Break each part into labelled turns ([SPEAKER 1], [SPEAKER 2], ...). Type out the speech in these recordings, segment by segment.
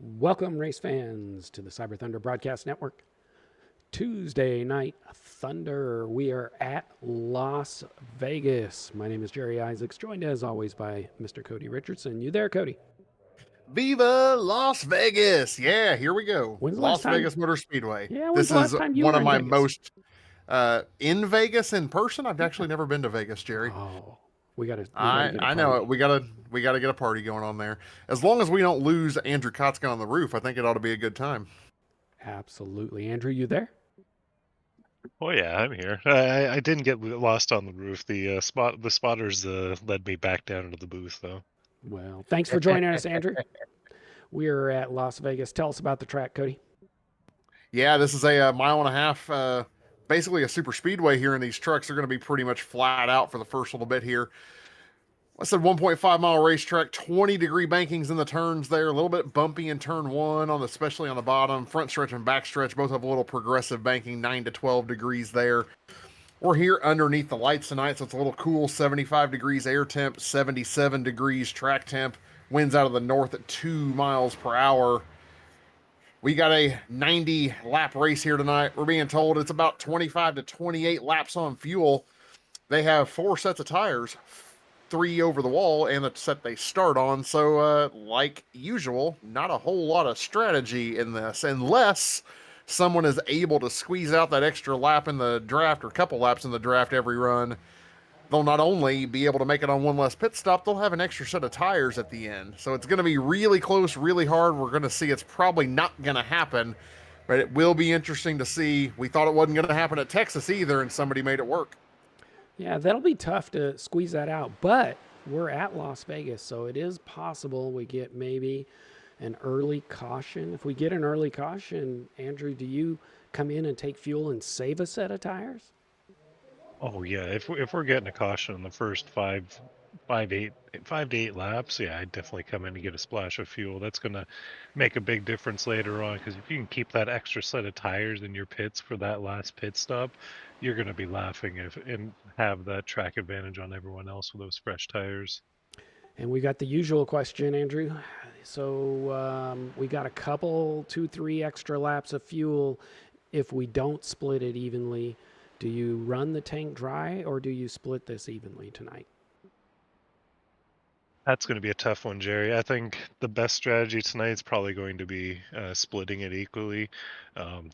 [SPEAKER 1] Welcome, race fans, to the Cyber Thunder Broadcast Network. Tuesday night thunder. We are at Las Vegas. My name is Jerry Isaacs, joined as always by Mr. Cody Richardson. You there, Cody?
[SPEAKER 2] Viva Las Vegas. Yeah, here we go.
[SPEAKER 1] When's the last
[SPEAKER 2] Las
[SPEAKER 1] time?
[SPEAKER 2] Vegas Motor Speedway.
[SPEAKER 1] Yeah, when's
[SPEAKER 2] This
[SPEAKER 1] the
[SPEAKER 2] is
[SPEAKER 1] last time you
[SPEAKER 2] one
[SPEAKER 1] were
[SPEAKER 2] of
[SPEAKER 1] in
[SPEAKER 2] my
[SPEAKER 1] Vegas?
[SPEAKER 2] most in Vegas in person. I've actually never been to Vegas, Jerry.
[SPEAKER 1] Oh, we gotta
[SPEAKER 2] I
[SPEAKER 1] get a
[SPEAKER 2] I know it.
[SPEAKER 1] party.
[SPEAKER 2] We gotta get a party going on there. As long as we don't lose Andrew Kotzka on the roof, I think it ought to be a good time.
[SPEAKER 1] Absolutely, Andrew. You there?
[SPEAKER 3] Oh yeah, I'm here. I didn't get lost on the roof. The spotters led me back down into the booth though.
[SPEAKER 1] Well, thanks for joining us, Andrew. We are at Las Vegas. Tell us about the track, Cody.
[SPEAKER 2] Yeah, this is a mile and a half, basically a super speedway here, and these trucks are going to be pretty much flat out for the first little bit here. I said 1.5 mile racetrack, 20-degree bankings in the turns there, a little bit bumpy in turn one, especially on the bottom. Front stretch and back stretch both have a little progressive banking, 9 to 12 degrees there. We're here underneath the lights tonight, so it's a little cool, 75 degrees air temp, 77 degrees track temp, winds out of the north at 2 miles per hour. We got a 90 lap race here tonight. We're being told it's about 25 to 28 laps on fuel. They have 4 sets of tires, 3 over the wall and the set they start on. So, like usual, not a whole lot of strategy in this, unless someone is able to squeeze out that extra lap in the draft or couple laps in the draft every run. They'll not only be able to make it on one less pit stop, they'll have an extra set of tires at the end. So it's going to be really close, really hard. We're going to see it's probably not going to happen, but it will be interesting to see. We thought it wasn't going to happen at Texas either, and somebody made it work.
[SPEAKER 1] Yeah, that'll be tough to squeeze that out, but we're at Las Vegas, so it is possible we get maybe an early caution. If we get an early caution, Andrew, do you come in and take fuel and save a set of tires?
[SPEAKER 3] Oh yeah, if we're getting a caution in the first five to eight laps, yeah, I'd definitely come in and get a splash of fuel. That's gonna make a big difference later on because if you can keep that extra set of tires in your pits for that last pit stop, you're gonna be laughing and have that track advantage on everyone else with those fresh tires.
[SPEAKER 1] And we got the usual question, Andrew. So we got a couple, 2, 3 extra laps of fuel. If we don't split it evenly, do you run the tank dry or do you split this evenly tonight?
[SPEAKER 3] That's going to be a tough one, Jerry. I think the best strategy tonight is probably going to be splitting it equally.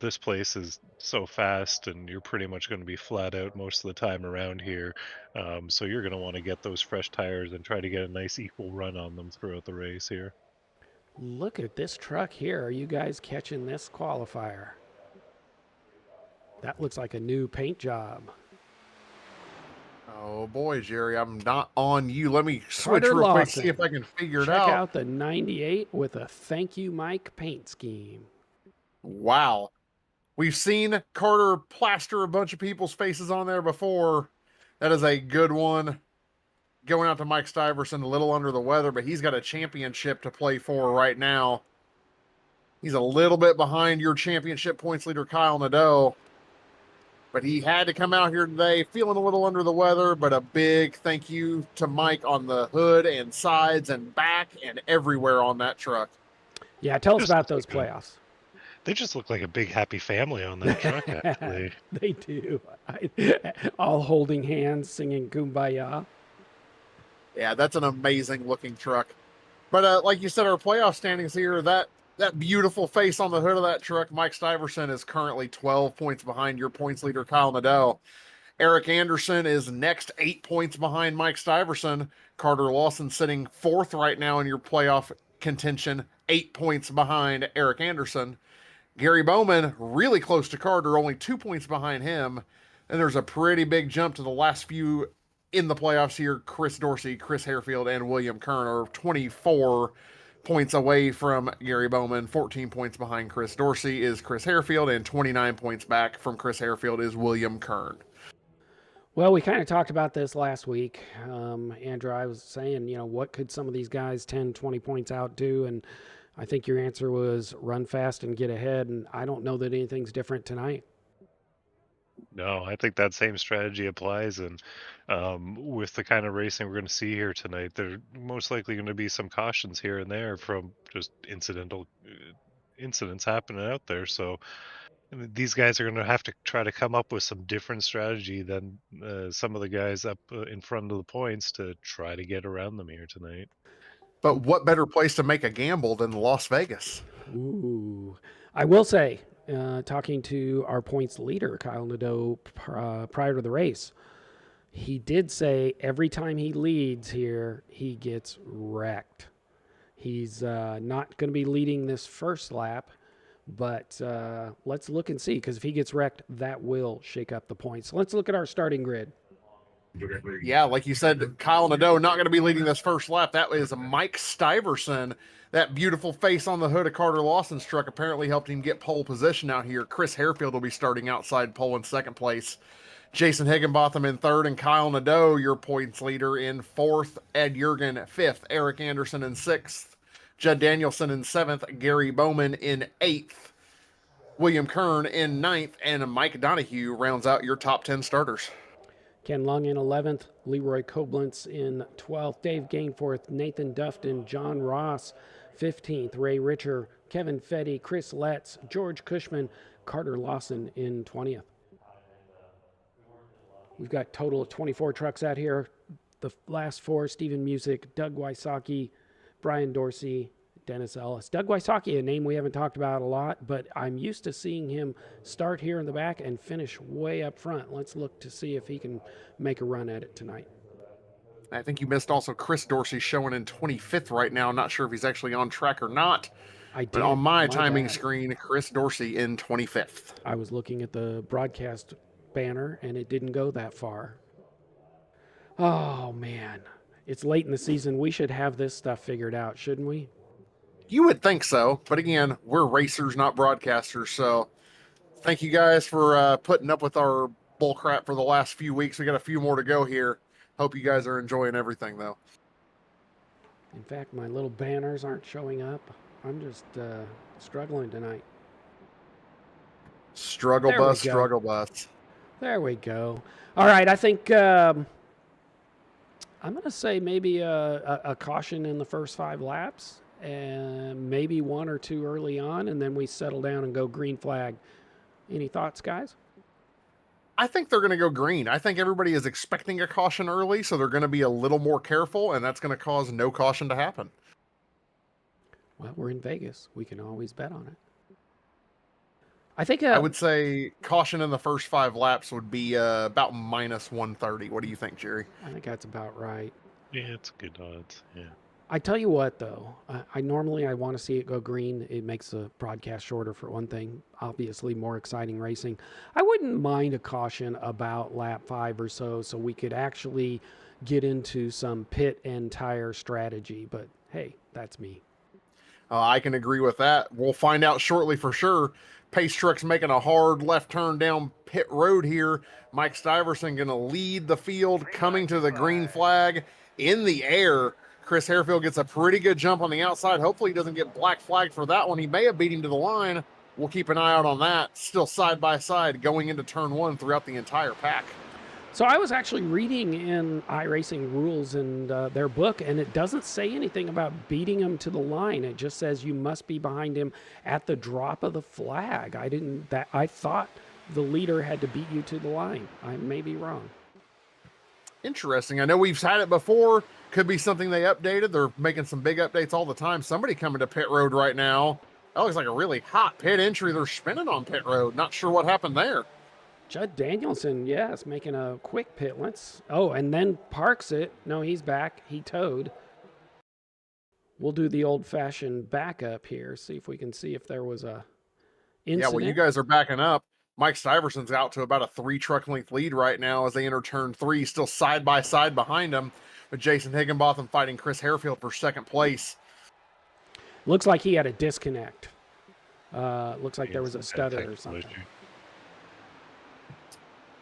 [SPEAKER 3] This place is so fast, and you're pretty much going to be flat out most of the time around here. So you're going to want to get those fresh tires and try to get a nice equal run on them throughout the race here.
[SPEAKER 1] Look at this truck here. Are you guys catching this qualifier? That looks like a new paint job.
[SPEAKER 2] Oh boy, Jerry, I'm not on you. Let me switch
[SPEAKER 1] Carter
[SPEAKER 2] real quick,
[SPEAKER 1] Lawson.
[SPEAKER 2] see if I can figure it
[SPEAKER 1] Check
[SPEAKER 2] out.
[SPEAKER 1] out the 98 with a thank you Mike paint scheme.
[SPEAKER 2] Wow. We've seen Carter plaster a bunch of people's faces on there before. That is a good one. Going out to Mike Stiverson, a little under the weather, but he's got a championship to play for right now. He's a little bit behind your championship points leader, Kyle Nadeau. But he had to come out here today feeling a little under the weather, but a big thank you to Mike on the hood and sides and back and everywhere on that truck.
[SPEAKER 1] Yeah, tell us
[SPEAKER 3] Just
[SPEAKER 1] about those
[SPEAKER 3] like a-
[SPEAKER 1] playoffs.
[SPEAKER 3] They just look like a big happy family on that truck, actually.
[SPEAKER 1] They do. All holding hands, singing Kumbaya.
[SPEAKER 2] Yeah, that's an amazing looking truck. But like you said, our playoff standings here, that beautiful face on the hood of that truck, Mike Stiverson, is currently 12 points behind your points leader, Kyle Nadeau. Eric Anderson is next, 8 points behind Mike Stiverson. Carter Lawson sitting 4th right now in your playoff contention, 8 points behind Eric Anderson. Gary Bowman, really close to Carter, only 2 points behind him. And there's a pretty big jump to the last few in the playoffs here. Chris Dorsey, Chris Harefield, and William Kern are 24 points away from Gary Bowman. 14 points behind Chris Dorsey is Chris Harefield, and 29 points back from Chris Harefield is William Kern.
[SPEAKER 1] Well, we kind of talked about this last week. Andrew, I was saying, what could some of these guys 10, 20 points out do? And I think your answer was run fast and get ahead. And I don't know that anything's different tonight.
[SPEAKER 3] No, I think that same strategy applies, and with the kind of racing we're going to see here tonight, there most likely going to be some cautions here and there from just incidental incidents happening out there. So these guys are going to have to try to come up with some different strategy than some of the guys up in front of the points to try to get around them here tonight.
[SPEAKER 2] But what better place to make a gamble than Las Vegas?
[SPEAKER 1] Ooh. I will say, talking to our points leader, Kyle Nadeau, prior to the race, he did say every time he leads here, he gets wrecked. He's not going to be leading this first lap, but let's look and see, because if he gets wrecked, that will shake up the points. So let's look at our starting grid.
[SPEAKER 2] Yeah, like you said, Kyle Nadeau not going to be leading this first lap. That is Mike Stiverson. That beautiful face on the hood of Carter Lawson's truck apparently helped him get pole position out here. Chris Harefield will be starting outside pole in second place. Jason Higginbotham in third, and Kyle Nadeau, your points leader, in fourth. Ed Jurgen fifth. Eric Anderson in sixth. Judd Danielson in seventh. Gary Bowman in eighth. William Kern in ninth. And Mike Donahue rounds out your top 10 starters.
[SPEAKER 1] Ken Lung in 11th, Leroy Koblentz in 12th, Dave Gainforth, Nathan Dufton, John Ross 15th, Ray Richer, Kevin Fetty, Chris Letts, George Cushman, Carter Lawson in 20th. We've got a total of 24 trucks out here. The last four, Stephen Music, Doug Wysocki, Brian Dorsey, Dennis Ellis. Doug Wysocki, a name we haven't talked about a lot, but I'm used to seeing him start here in the back and finish way up front. Let's look to see if he can make a run at it tonight.
[SPEAKER 2] I think you missed also Chris Dorsey showing in 25th right now. I'm not sure if he's actually on track or not.
[SPEAKER 1] I did.
[SPEAKER 2] But on my timing
[SPEAKER 1] bad.
[SPEAKER 2] screen, Chris Dorsey in 25th.
[SPEAKER 1] I was looking at the broadcast banner, and it didn't go that far. Oh, man. It's late in the season. We should have this stuff figured out, shouldn't we?
[SPEAKER 2] You would think so, but again, we're racers, not broadcasters. So thank you guys for putting up with our bull crap for the last few weeks. We got a few more to go here. Hope you guys are enjoying everything, though.
[SPEAKER 1] In fact, my little banners aren't showing up. I'm just struggling tonight.
[SPEAKER 2] Struggle
[SPEAKER 1] There we
[SPEAKER 2] bus,
[SPEAKER 1] go.
[SPEAKER 2] struggle bus.
[SPEAKER 1] There we go. All right, I think I'm going to say maybe a caution in the first 5 laps, and maybe 1 or 2 early on, and then we settle down and go green flag. Any thoughts, guys?
[SPEAKER 2] I think they're going to go green. I think everybody is expecting a caution early, so they're going to be a little more careful, and that's going to cause no caution to happen.
[SPEAKER 1] Well, we're in Vegas. We can always bet on it. I think
[SPEAKER 2] I would say caution in the first 5 laps would be about minus 130. What do you think, Jerry?
[SPEAKER 1] I think that's about right.
[SPEAKER 3] Yeah, it's good odds. Yeah.
[SPEAKER 1] I tell you what, though, I normally want to see it go green. It makes the broadcast shorter, for one thing. Obviously, more exciting racing. I wouldn't mind a caution about lap 5 or so we could actually get into some pit and tire strategy. But hey, that's me.
[SPEAKER 2] I can agree with that. We'll find out shortly for sure. Pace Truck's making a hard left turn down pit road here. Mike Stiverson going to lead the field, coming to the green flag in the air. Chris Harefield gets a pretty good jump on the outside. Hopefully he doesn't get black flagged for that one. He may have beat him to the line. We'll keep an eye out on that. Still side by side going into turn 1 throughout the entire pack.
[SPEAKER 1] So I was actually reading in iRacing Rules and their book, and it doesn't say anything about beating him to the line. It just says you must be behind him at the drop of the flag. I thought the leader had to beat you to the line. I may be wrong.
[SPEAKER 2] Interesting. I know we've had it before. Could be something they updated. They're making some big updates all the time. Somebody coming to pit road right now. That looks like a really hot pit entry. They're spinning on pit road. Not sure what happened there.
[SPEAKER 1] Judd Danielson, yes, making a quick pit. And then parks it. No, he's back. He towed. We'll do the old-fashioned backup here. See if we can see if there was a incident.
[SPEAKER 2] Yeah, well, you guys are backing up. Mike Stiverson's out to about a 3-truck length lead right now as they enter turn 3, still side by side behind him, with Jason Higginbotham fighting Chris Harefield for second place.
[SPEAKER 1] Looks like he had a disconnect. Looks like there was a stutter or something.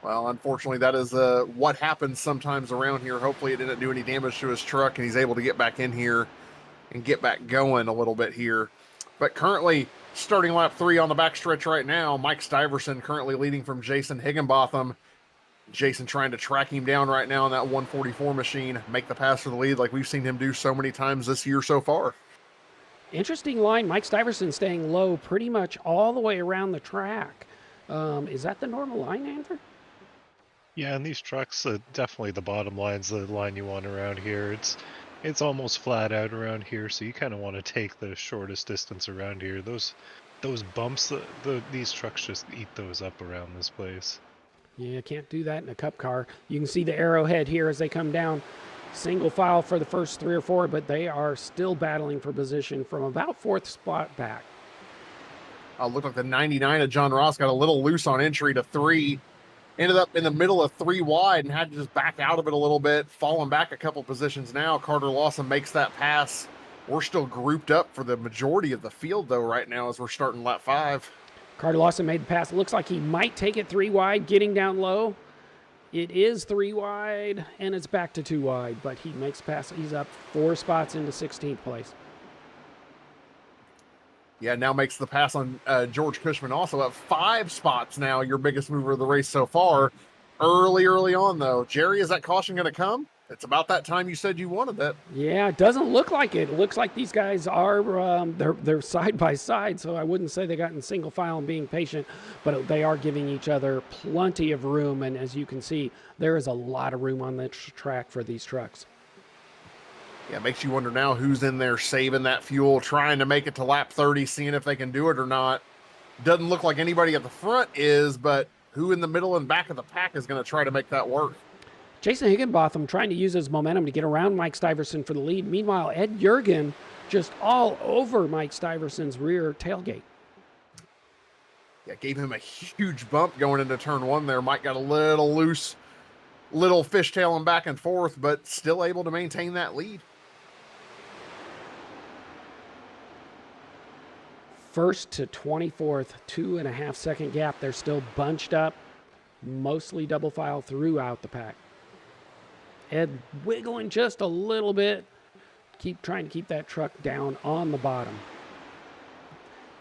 [SPEAKER 2] Well, unfortunately, that is what happens sometimes around here. Hopefully it didn't do any damage to his truck, and he's able to get back in here and get back going a little bit here. But currently, Starting lap 3 on the backstretch right now. Mike Stiverson currently leading from Jason Higginbotham. Jason trying to track him down right now in that 144 machine, make the pass for the lead like we've seen him do so many times this year so far.
[SPEAKER 1] Interesting line. Mike Stiverson staying low pretty much all the way around the track. Is that the normal line, Andrew?
[SPEAKER 3] Yeah, and these trucks, definitely the bottom line's the line you want around here. It's almost flat out around here, so you kind of want to take the shortest distance around here. Those bumps, these trucks just eat those up around this place.
[SPEAKER 1] Yeah, can't do that in a cup car. You can see the arrowhead here as they come down. Single file for the first 3 or 4, but they are still battling for position from about 4th spot back.
[SPEAKER 2] Looked like the 99 of John Ross got a little loose on entry to 3. Ended up in the middle of 3 wide and had to just back out of it a little bit, falling back a couple positions now. Carter Lawson makes that pass. We're still grouped up for the majority of the field, though, right now as we're starting lap 5.
[SPEAKER 1] Carter Lawson made the pass. It looks like he might take it 3 wide, getting down low. It is 3 wide, and it's back to 2 wide, but he makes pass. He's up 4 spots into 16th place.
[SPEAKER 2] Yeah, now makes the pass on George Cushman, also up 5 spots now, your biggest mover of the race so far. Early on, though. Jerry, is that caution going to come? It's about that time you said you wanted that.
[SPEAKER 1] Yeah, it doesn't look like it. It looks like these guys are, they're side by side, so I wouldn't say they got in single file and being patient, but they are giving each other plenty of room, and as you can see, there is a lot of room on the track for these trucks.
[SPEAKER 2] Yeah, it makes you wonder now who's in there saving that fuel, trying to make it to lap 30, seeing if they can do it or not. Doesn't look like anybody at the front is, but who in the middle and back of the pack is going to try to make that work?
[SPEAKER 1] Jason Higginbotham trying to use his momentum to get around Mike Stiverson for the lead. Meanwhile, Ed Jurgen just all over Mike Stiverson's rear tailgate.
[SPEAKER 2] Yeah, gave him a huge bump going into turn 1 there. Mike got a little loose, little fishtailing back and forth, but still able to maintain that lead.
[SPEAKER 1] First to 24th, 2.5 second gap. They're still bunched up, mostly double file throughout the pack. Ed wiggling just a little bit, trying to keep that truck down on the bottom.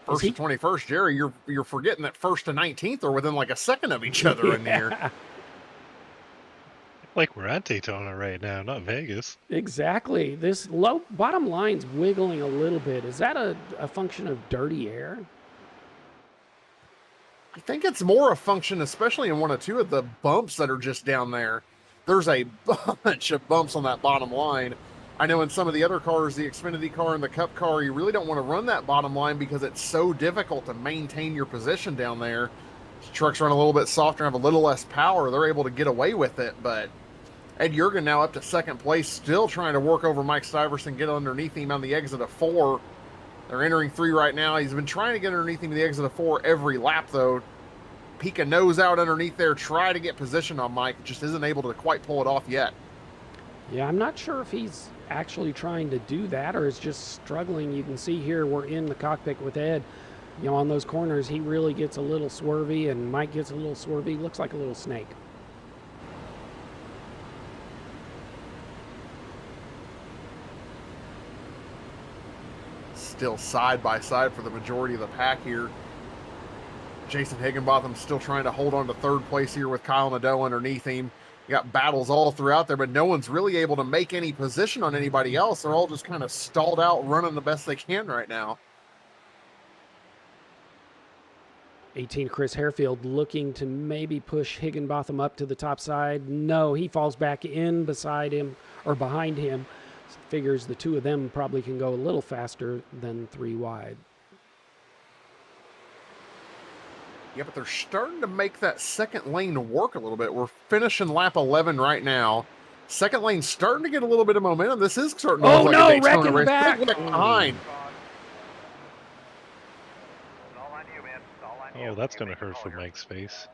[SPEAKER 2] First to 21st, Jerry, you're forgetting that first to 19th are within like a second of each other in here.
[SPEAKER 3] Like we're at Daytona right now, not Vegas.
[SPEAKER 1] Exactly. This low bottom line's wiggling a little bit. Is that a function of dirty air?
[SPEAKER 2] I think it's more a function, especially in 1 or 2 of the bumps that are just down there. There's a bunch of bumps on that bottom line. I know in some of the other cars, the Xfinity car and the Cup car, you really don't want to run that bottom line because it's so difficult to maintain your position down there. Trucks run a little bit softer and have a little less power. They're able to get away with it, but Ed Jurgen now up to 2nd place, still trying to work over Mike Stiverson, get underneath him on the exit of 4. They're entering 3 right now. He's been trying to get underneath him in the exit of 4 every lap, though. Peek a nose out underneath there, try to get position on Mike, just isn't able to quite pull it off yet.
[SPEAKER 1] Yeah, I'm not sure if he's actually trying to do that or is just struggling. You can see here we're in the cockpit with Ed. You know, on those corners, he really gets a little swervy, and Mike gets a little swervy. Looks like a little snake.
[SPEAKER 2] Still side by side for the majority of the pack here. Jason Higginbotham still trying to hold on to 3rd place here with Kyle Nadeau underneath him. You got battles all throughout there, but no one's really able to make any position on anybody else. They're all just kind of stalled out, running the best they can right now.
[SPEAKER 1] 18, Chris Harefield looking to maybe push Higginbotham up to the top side. No, he falls back in beside him or behind him. Figures the 2 of them probably can go a little faster than 3 wide.
[SPEAKER 2] Yeah, but they're starting to make that 2nd lane work a little bit. We're finishing lap 11 right now. 2nd lane starting to get a little bit of momentum. This is starting to look like a Daytona race.
[SPEAKER 1] Back.
[SPEAKER 2] Look behind.
[SPEAKER 3] Oh, that's going to hurt for Mike's face.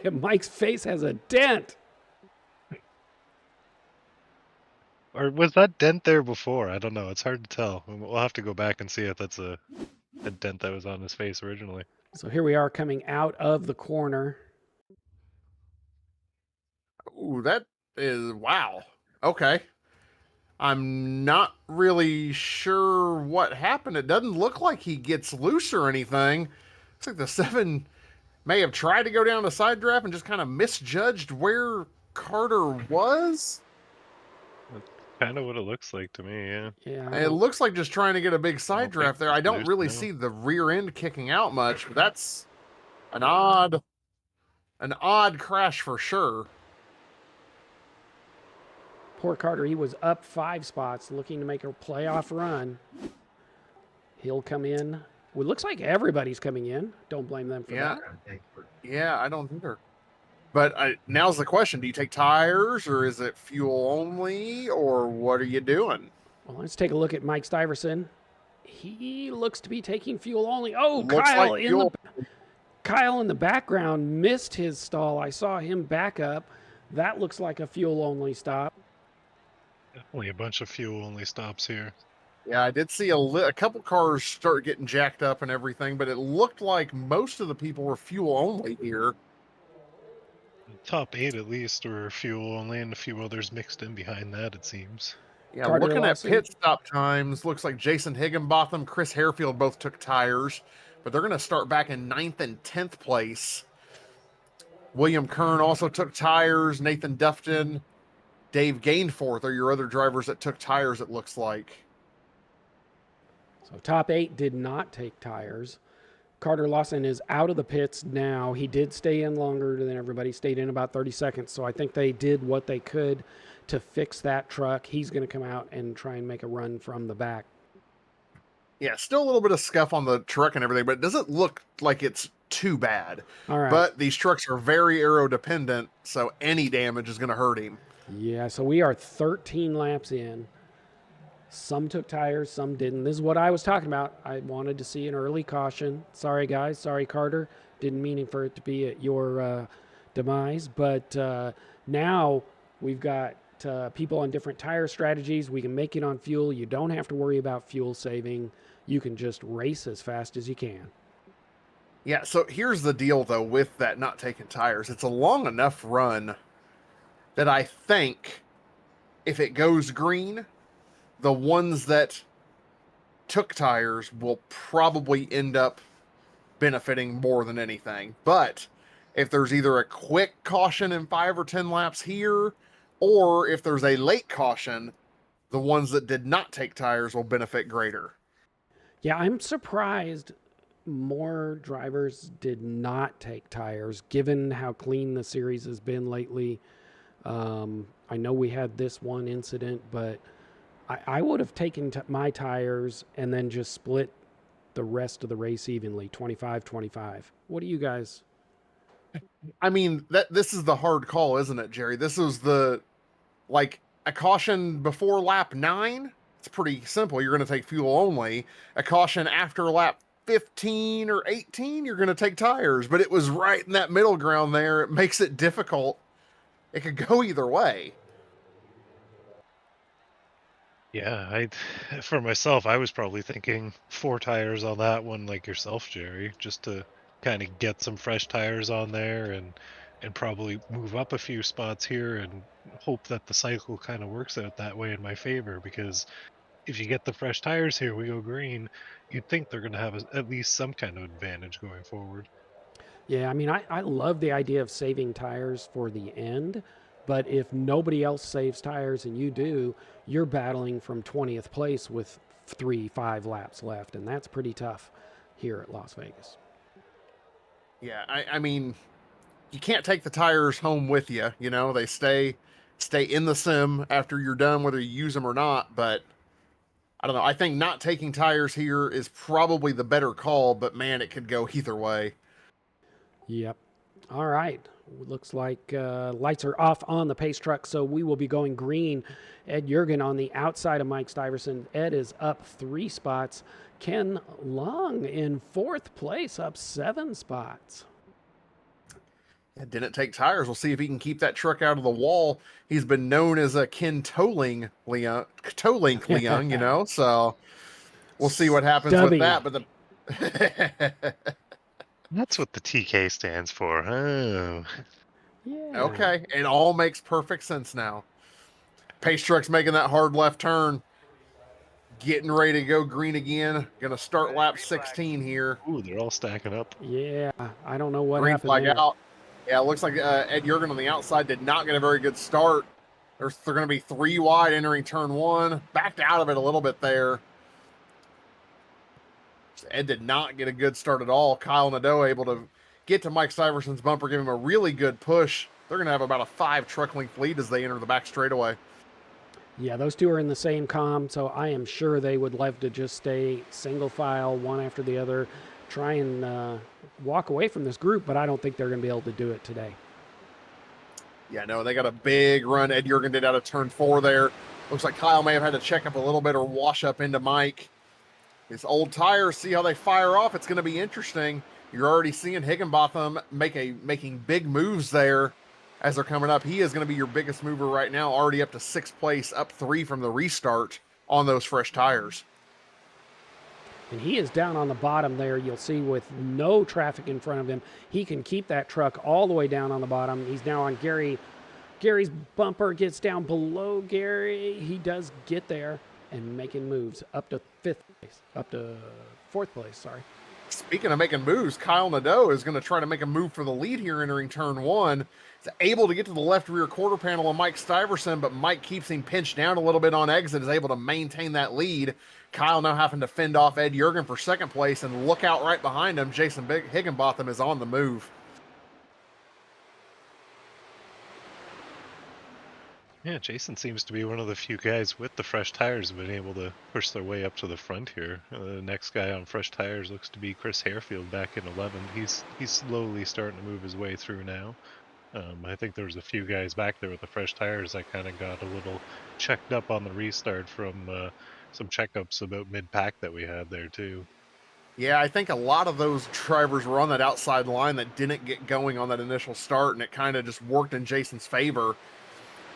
[SPEAKER 1] Mike's face has a dent.
[SPEAKER 3] Or was that dent there before? I don't know. It's hard to tell. We'll have to go back and see if that's a dent that was on his face originally.
[SPEAKER 1] So here we are coming out of the corner.
[SPEAKER 2] Ooh, that is, wow. Okay. I'm not really sure what happened. It doesn't look like he gets loose or anything. Looks like the 7 may have tried to go down the side draft and just kind of misjudged where Carter was.
[SPEAKER 3] Kind of what it looks like to me, yeah.
[SPEAKER 1] Yeah.
[SPEAKER 2] It looks like just trying to get a big side
[SPEAKER 3] think
[SPEAKER 2] draft there. I
[SPEAKER 3] it's
[SPEAKER 2] don't
[SPEAKER 3] loose,
[SPEAKER 2] really
[SPEAKER 3] no.
[SPEAKER 2] see the rear end kicking out much, but that's an odd crash for sure.
[SPEAKER 1] Poor Carter, he was up 5 spots looking to make a playoff run. He'll come in. Well, it looks like everybody's coming in. Don't blame them for
[SPEAKER 2] Yeah.
[SPEAKER 1] that.
[SPEAKER 2] Yeah, I don't either. But now's the question. Do you take tires or is it fuel only or what are you doing?
[SPEAKER 1] Well, let's take a look at Mike Stiverson. He looks to be taking fuel only. Oh,
[SPEAKER 2] Looks
[SPEAKER 1] Kyle
[SPEAKER 2] like
[SPEAKER 1] in
[SPEAKER 2] fuel.
[SPEAKER 1] Kyle in the background missed his stall. I saw him back up. That looks like a fuel only stop.
[SPEAKER 3] Definitely a bunch of fuel only stops here.
[SPEAKER 2] Yeah, I did see a couple cars start getting jacked up and everything, but it looked like most of the people were fuel only here.
[SPEAKER 3] Top 8 at least were fuel only, and a few others mixed in behind that, it seems.
[SPEAKER 2] Yeah,
[SPEAKER 1] Carter
[SPEAKER 2] looking
[SPEAKER 1] Lawson.
[SPEAKER 2] at pit stop times, looks like Jason Higginbotham, Chris Harefield both took tires, but they're going to start back in 9th and 10th place. William Kern also took tires. Nathan Dufton, Dave Gainforth are your other drivers that took tires, it looks like.
[SPEAKER 1] So top 8 did not take tires. Carter Lawson is out of the pits now. He did stay in longer than everybody, stayed in about 30 seconds. So I think they did what they could to fix that truck. He's going to come out and try and make a run from the back.
[SPEAKER 2] Yeah, still a little bit of scuff on the truck and everything, but it doesn't look like it's too bad.
[SPEAKER 1] All right.
[SPEAKER 2] But these trucks are very aero dependent, so any damage is going to hurt him.
[SPEAKER 1] Yeah, so we are 13 laps in. Some took tires, some didn't. This is what I was talking about. I wanted to see an early caution. Sorry, guys. Sorry, Carter. Didn't mean for it to be at your demise. But now we've got people on different tire strategies. We can make it on fuel. You don't have to worry about fuel saving. You can just race as fast as you can.
[SPEAKER 2] Yeah, so here's the deal, though, with that not taking tires. It's a long enough run that I think if it goes green, the ones that took tires will probably end up benefiting more than anything. But if there's either a quick caution in 5 or 10 laps here, or if there's a late caution, the ones that did not take tires will benefit greater.
[SPEAKER 1] Yeah, I'm surprised more drivers did not take tires, given how clean the series has been lately. I know we had this one incident, but I would have taken my tires and then just split the rest of the race evenly, 25-25. What do you guys?
[SPEAKER 2] I mean, this is the hard call, isn't it, Jerry? This was like a caution before lap 9. It's pretty simple. You're going to take fuel only. A caution after lap 15 or 18, you're going to take tires. But it was right in that middle ground there. It makes it difficult. It could go either way.
[SPEAKER 3] Yeah, for myself, I was probably thinking 4 tires on that one, like yourself, Jerry, just to kind of get some fresh tires on there and probably move up a few spots here and hope that the cycle kind of works out that way in my favor. Because if you get the fresh tires here, we go green, you'd think they're going to have at least some kind of advantage going forward.
[SPEAKER 1] Yeah, I mean, I love the idea of saving tires for the end. But if nobody else saves tires and you do, you're battling from 20th place with 3-5 laps left. And that's pretty tough here at Las Vegas.
[SPEAKER 2] Yeah, I mean, you can't take the tires home with you. You know, they stay in the sim after you're done, whether you use them or not. But I don't know. I think not taking tires here is probably the better call. But man, it could go either way.
[SPEAKER 1] Yep. All right. Looks like lights are off on the pace truck, so we will be going green. Ed Jurgen on the outside of Mike Stiverson. Ed is up 3 spots. Ken Long in 4th place, up 7 spots.
[SPEAKER 2] Yeah, didn't take tires. We'll see if he can keep that truck out of the wall. He's been known as a Ken Toelink Leung, you know. So we'll see what happens
[SPEAKER 1] Stubby.
[SPEAKER 2] with that. But the
[SPEAKER 3] That's what the TK stands for. Oh.
[SPEAKER 1] Yeah.
[SPEAKER 2] okay, it all makes perfect sense now. Pace truck's making that hard left turn. Getting ready to go green again. Going to start lap 16 here.
[SPEAKER 3] Ooh, they're all stacking up.
[SPEAKER 1] Yeah, I don't know what
[SPEAKER 2] Green
[SPEAKER 1] happened
[SPEAKER 2] flag
[SPEAKER 1] there.
[SPEAKER 2] out. Yeah, it looks like Ed Jurgen on the outside did not get a very good start. They're going to be 3 wide entering turn 1. Backed out of it a little bit there. Ed did not get a good start at all. Kyle Nadeau able to get to Mike Stiverson's bumper, give him a really good push. They're going to have about a 5 truck length lead as they enter the back straightaway.
[SPEAKER 1] Yeah, those two are in the same comm, so I am sure they would love to just stay single file, one after the other, try and walk away from this group, but I don't think they're going to be able to do it today.
[SPEAKER 2] Yeah, no, they got a big run Ed Jurgen did out of turn 4 there. Looks like Kyle may have had to check up a little bit or wash up into Mike. His old tires, see how they fire off. It's going to be interesting. You're already seeing Higginbotham making big moves there as they're coming up. He is going to be your biggest mover right now, already up to 6th place, up 3 from the restart on those fresh tires.
[SPEAKER 1] And he is down on the bottom there. You'll see with no traffic in front of him, he can keep that truck all the way down on the bottom. He's now on Gary. Gary's bumper gets down below Gary. He does get there and making moves up to 5th place, up to 4th place, sorry.
[SPEAKER 2] Speaking of making moves, Kyle Nadeau is going to try to make a move for the lead here entering turn 1. He's able to get to the left rear quarter panel of Mike Stiverson, but Mike keeps him pinched down a little bit on exit, is able to maintain that lead. Kyle now having to fend off Ed Jurgen for 2nd place, and look out right behind him. Jason Higginbotham is on the move.
[SPEAKER 3] Yeah, Jason seems to be one of the few guys with the fresh tires who have been able to push their way up to the front here. The next guy on fresh tires looks to be Chris Harefield back in 11. He's slowly starting to move his way through now. I think there was a few guys back there with the fresh tires that kind of got a little checked up on the restart from some checkups about mid-pack that we had there too.
[SPEAKER 2] Yeah, I think a lot of those drivers were on that outside line that didn't get going on that initial start, and it kind of just worked in Jason's favor.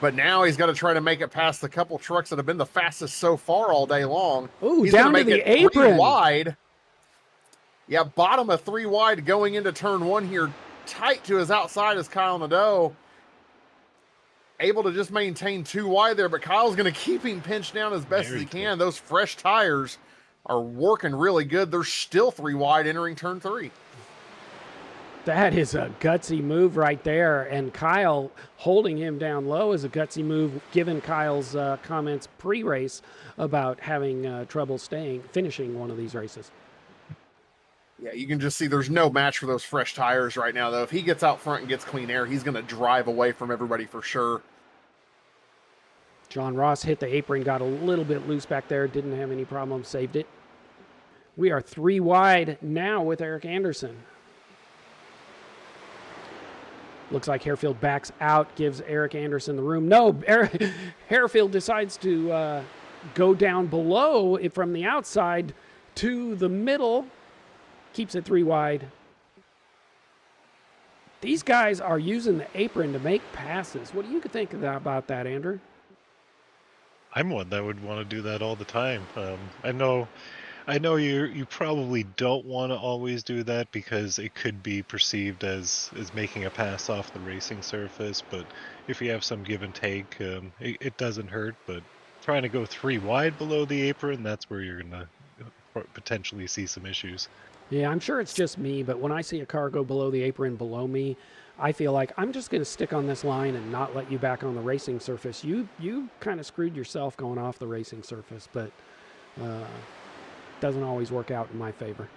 [SPEAKER 2] But now he's got to try to make it past the couple trucks that have been the fastest so far all day long.
[SPEAKER 1] Ooh,
[SPEAKER 2] he's
[SPEAKER 1] down
[SPEAKER 2] gonna
[SPEAKER 1] to
[SPEAKER 2] make
[SPEAKER 1] the
[SPEAKER 2] it 3
[SPEAKER 1] apron.
[SPEAKER 2] wide. Yeah, bottom of 3 wide going into turn 1 here. Tight to his outside is Kyle Nadeau. Able to just maintain 2 wide there, but Kyle's going to keep him pinched down as best as he can. Those fresh tires are working really good. They're still 3 wide entering turn 3.
[SPEAKER 1] That is a gutsy move right there, and Kyle holding him down low is a gutsy move, given Kyle's comments pre-race about having trouble finishing one of these races.
[SPEAKER 2] Yeah, you can just see there's no match for those fresh tires right now, though. If he gets out front and gets clean air, he's going to drive away from everybody for sure.
[SPEAKER 1] John Ross hit the apron, got a little bit loose back there, didn't have any problem, saved it. We are 3 wide now with Eric Anderson. Looks like Harefield backs out, gives Eric Anderson the room. No, Harefield decides to go down below it from the outside to the middle. Keeps it 3 wide. These guys are using the apron to make passes. What do you think about that, Andrew?
[SPEAKER 3] I'm one that would want to do that all the time. I know you probably don't want to always do that because it could be perceived as making a pass off the racing surface, but if you have some give and take, it doesn't hurt. But trying to go 3 wide below the apron, that's where you're going to potentially see some issues.
[SPEAKER 1] Yeah, I'm sure it's just me, but when I see a car go below the apron below me, I feel like I'm just going to stick on this line and not let you back on the racing surface. You kind of screwed yourself going off the racing surface, but doesn't always work out in my favor.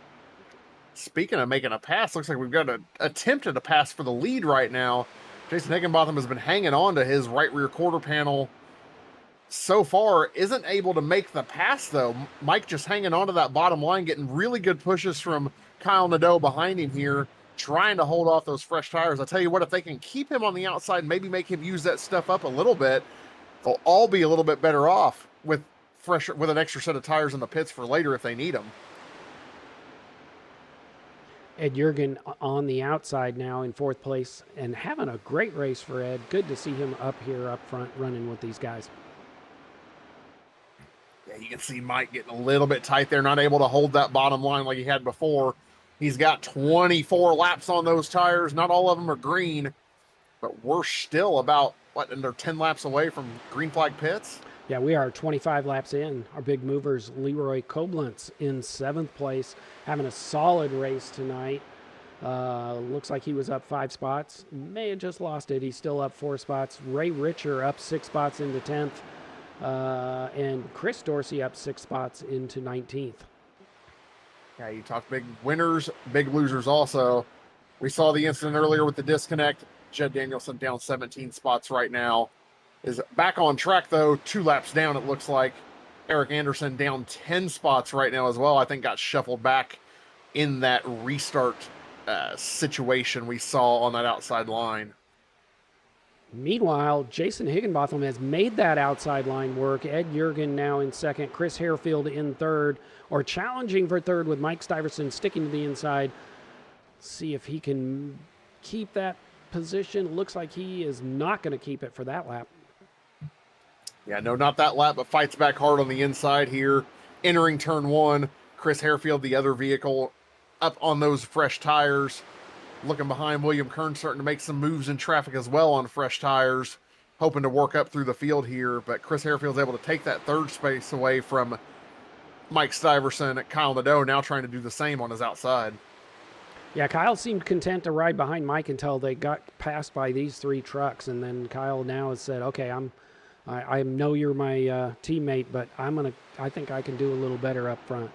[SPEAKER 2] Speaking of making a pass, looks like we've got an attempted a pass for the lead right now. Jason Higginbotham has been hanging on to his right rear quarter panel so far, isn't able to make the pass though. Mike just hanging on to that bottom line, getting really good pushes from Kyle Nadeau behind him here, trying to hold off those fresh tires. I'll tell you what, if they can keep him on the outside, maybe make him use that stuff up a little bit, they'll all be a little bit better off with an extra set of tires in the pits for later if they need them.
[SPEAKER 1] Ed Jurgen on the outside now in 4th place and having a great race for Ed. Good to see him up here up front running with these guys.
[SPEAKER 2] Yeah, you can see Mike getting a little bit tight there, not able to hold that bottom line like he had before. He's got 24 laps on those tires. Not all of them are green, but we're still about and they're 10 laps away from green flag pits.
[SPEAKER 1] Yeah, we are 25 laps in. Our big movers, Leroy Koblentz, in 7th place, having a solid race tonight. Looks like he was up 5 spots. May have just lost it. He's still up 4 spots. Ray Richer up 6 spots into 10th. And Chris Dorsey up 6 spots into 19th.
[SPEAKER 2] Yeah, you talked big winners, big losers also. We saw the incident earlier with the disconnect. Jed Danielson down 17 spots right now. Is back on track, though, 2 laps down, it looks like. Eric Anderson down 10 spots right now as well. I think got shuffled back in that restart situation we saw on that outside line.
[SPEAKER 1] Meanwhile, Jason Higginbotham has made that outside line work. Ed Jurgen now in 2nd. Chris Harefield in 3rd, or challenging for 3rd with Mike Stiverson sticking to the inside. See if he can keep that position. Looks like he is not going to keep it for that lap.
[SPEAKER 2] Yeah, no, not that lap, but fights back hard on the inside here. Entering turn 1, Chris Harefield, the other vehicle, up on those fresh tires. Looking behind, William Kern starting to make some moves in traffic as well on fresh tires, hoping to work up through the field here. But Chris Harefield's able to take that 3rd space away from Mike Stiverson. Kyle Nadeau now trying to do the same on his outside.
[SPEAKER 1] Yeah, Kyle seemed content to ride behind Mike until they got passed by these 3 trucks, and then Kyle now has said, "Okay, I know you're my teammate, but I think I can do a little better up front."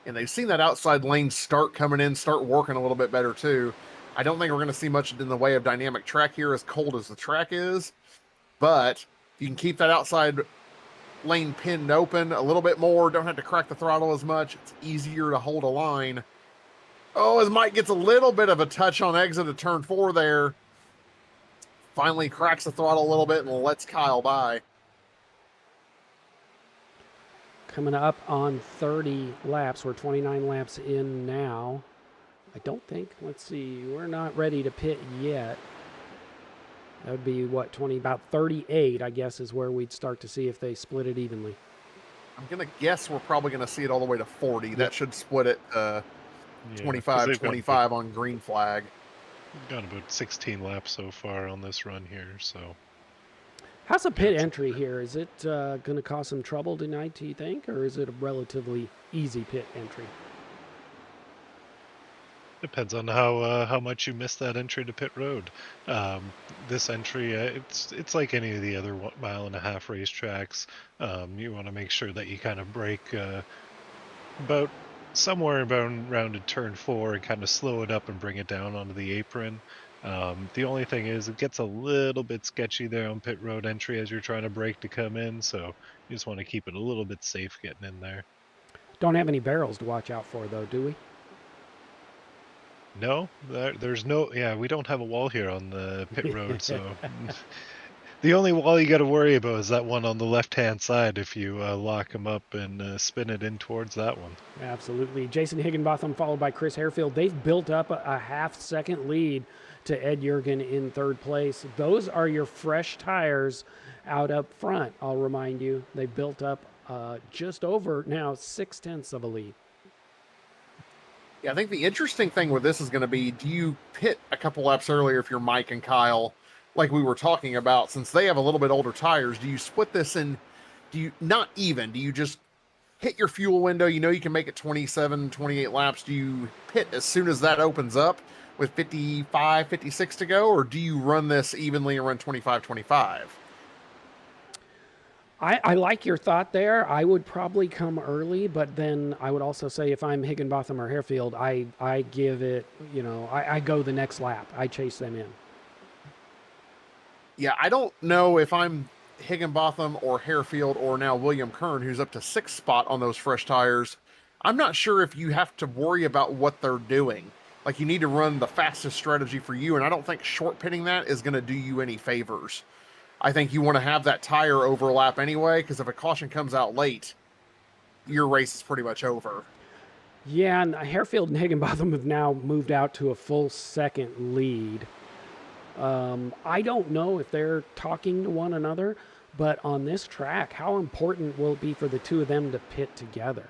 [SPEAKER 2] And they've seen that outside lane start coming in, start working a little bit better too. I don't think we're going to see much in the way of dynamic track here, as cold as the track is. But you can keep that outside lane pinned open a little bit more. Don't have to crack the throttle as much. It's easier to hold a line. Oh, as Mike gets a little bit of a touch on exit of turn 4 there. Finally cracks the throttle a little bit and lets Kyle by.
[SPEAKER 1] Coming up on 30 laps. We're 29 laps in now. I don't think, let's see, we're not ready to pit yet. That would be what, about 38, I guess, is where we'd start to see if they split it evenly.
[SPEAKER 2] I'm going to guess we're probably going to see it all the way to 40. That should split it 25 on green flag.
[SPEAKER 3] Got about 16 laps so far on this run here, so.
[SPEAKER 1] How's a pit entry here? Is it going to cause some trouble tonight, do you think, or is it a relatively easy pit entry?
[SPEAKER 3] Depends on how much you missed that entry to pit road. This entry, it's like any of the other 1.5 mile racetracks. You want to make sure that you kind of brake about somewhere around turn 4 and kind of slow it up and bring it down onto the apron. The only thing is it gets a little bit sketchy there on pit road entry as you're trying to brake to come in, so you just want to keep it a little bit safe getting in there.
[SPEAKER 1] Don't have any barrels to watch out for, though, do we?
[SPEAKER 3] No, there's no. Yeah, we don't have a wall here on the pit road, so the only wall you got to worry about is that one on the left-hand side. If you lock them up and spin it in towards that one.
[SPEAKER 1] Absolutely. Jason Higginbotham followed by Chris Harefield. They've built up a half-second lead to Ed Jurgen in 3rd place. Those are your fresh tires out up front. I'll remind you, they built up just over now 0.6 of a lead.
[SPEAKER 2] Yeah, I think the interesting thing with this is going to be, do you pit a couple laps earlier if you're Mike and Kyle, like we were talking about, since they have a little bit older tires? Do you split this in, do you just hit your fuel window? You know you can make it 27, 28 laps. Do you pit as soon as that opens up with 55, 56 to go, or do you run this evenly and run 25, 25?
[SPEAKER 1] I like your thought there. I would probably come early, but then I would also say if I'm Higginbotham or Harefield, I give it, I go the next lap. I chase them in.
[SPEAKER 2] Yeah, I don't know if I'm Higginbotham or Harefield or now William Kern, who's up to 6th spot on those fresh tires. I'm not sure if you have to worry about what they're doing. Like, you need to run the fastest strategy for you, and I don't think short pitting that is going to do you any favors. I think you want to have that tire overlap anyway, because if a caution comes out late, your race is pretty much over.
[SPEAKER 1] Yeah, and Harefield and Higginbotham have now moved out to a full 2nd lead. I don't know if they're talking to one another, but on this track, how important will it be for the two of them to pit together?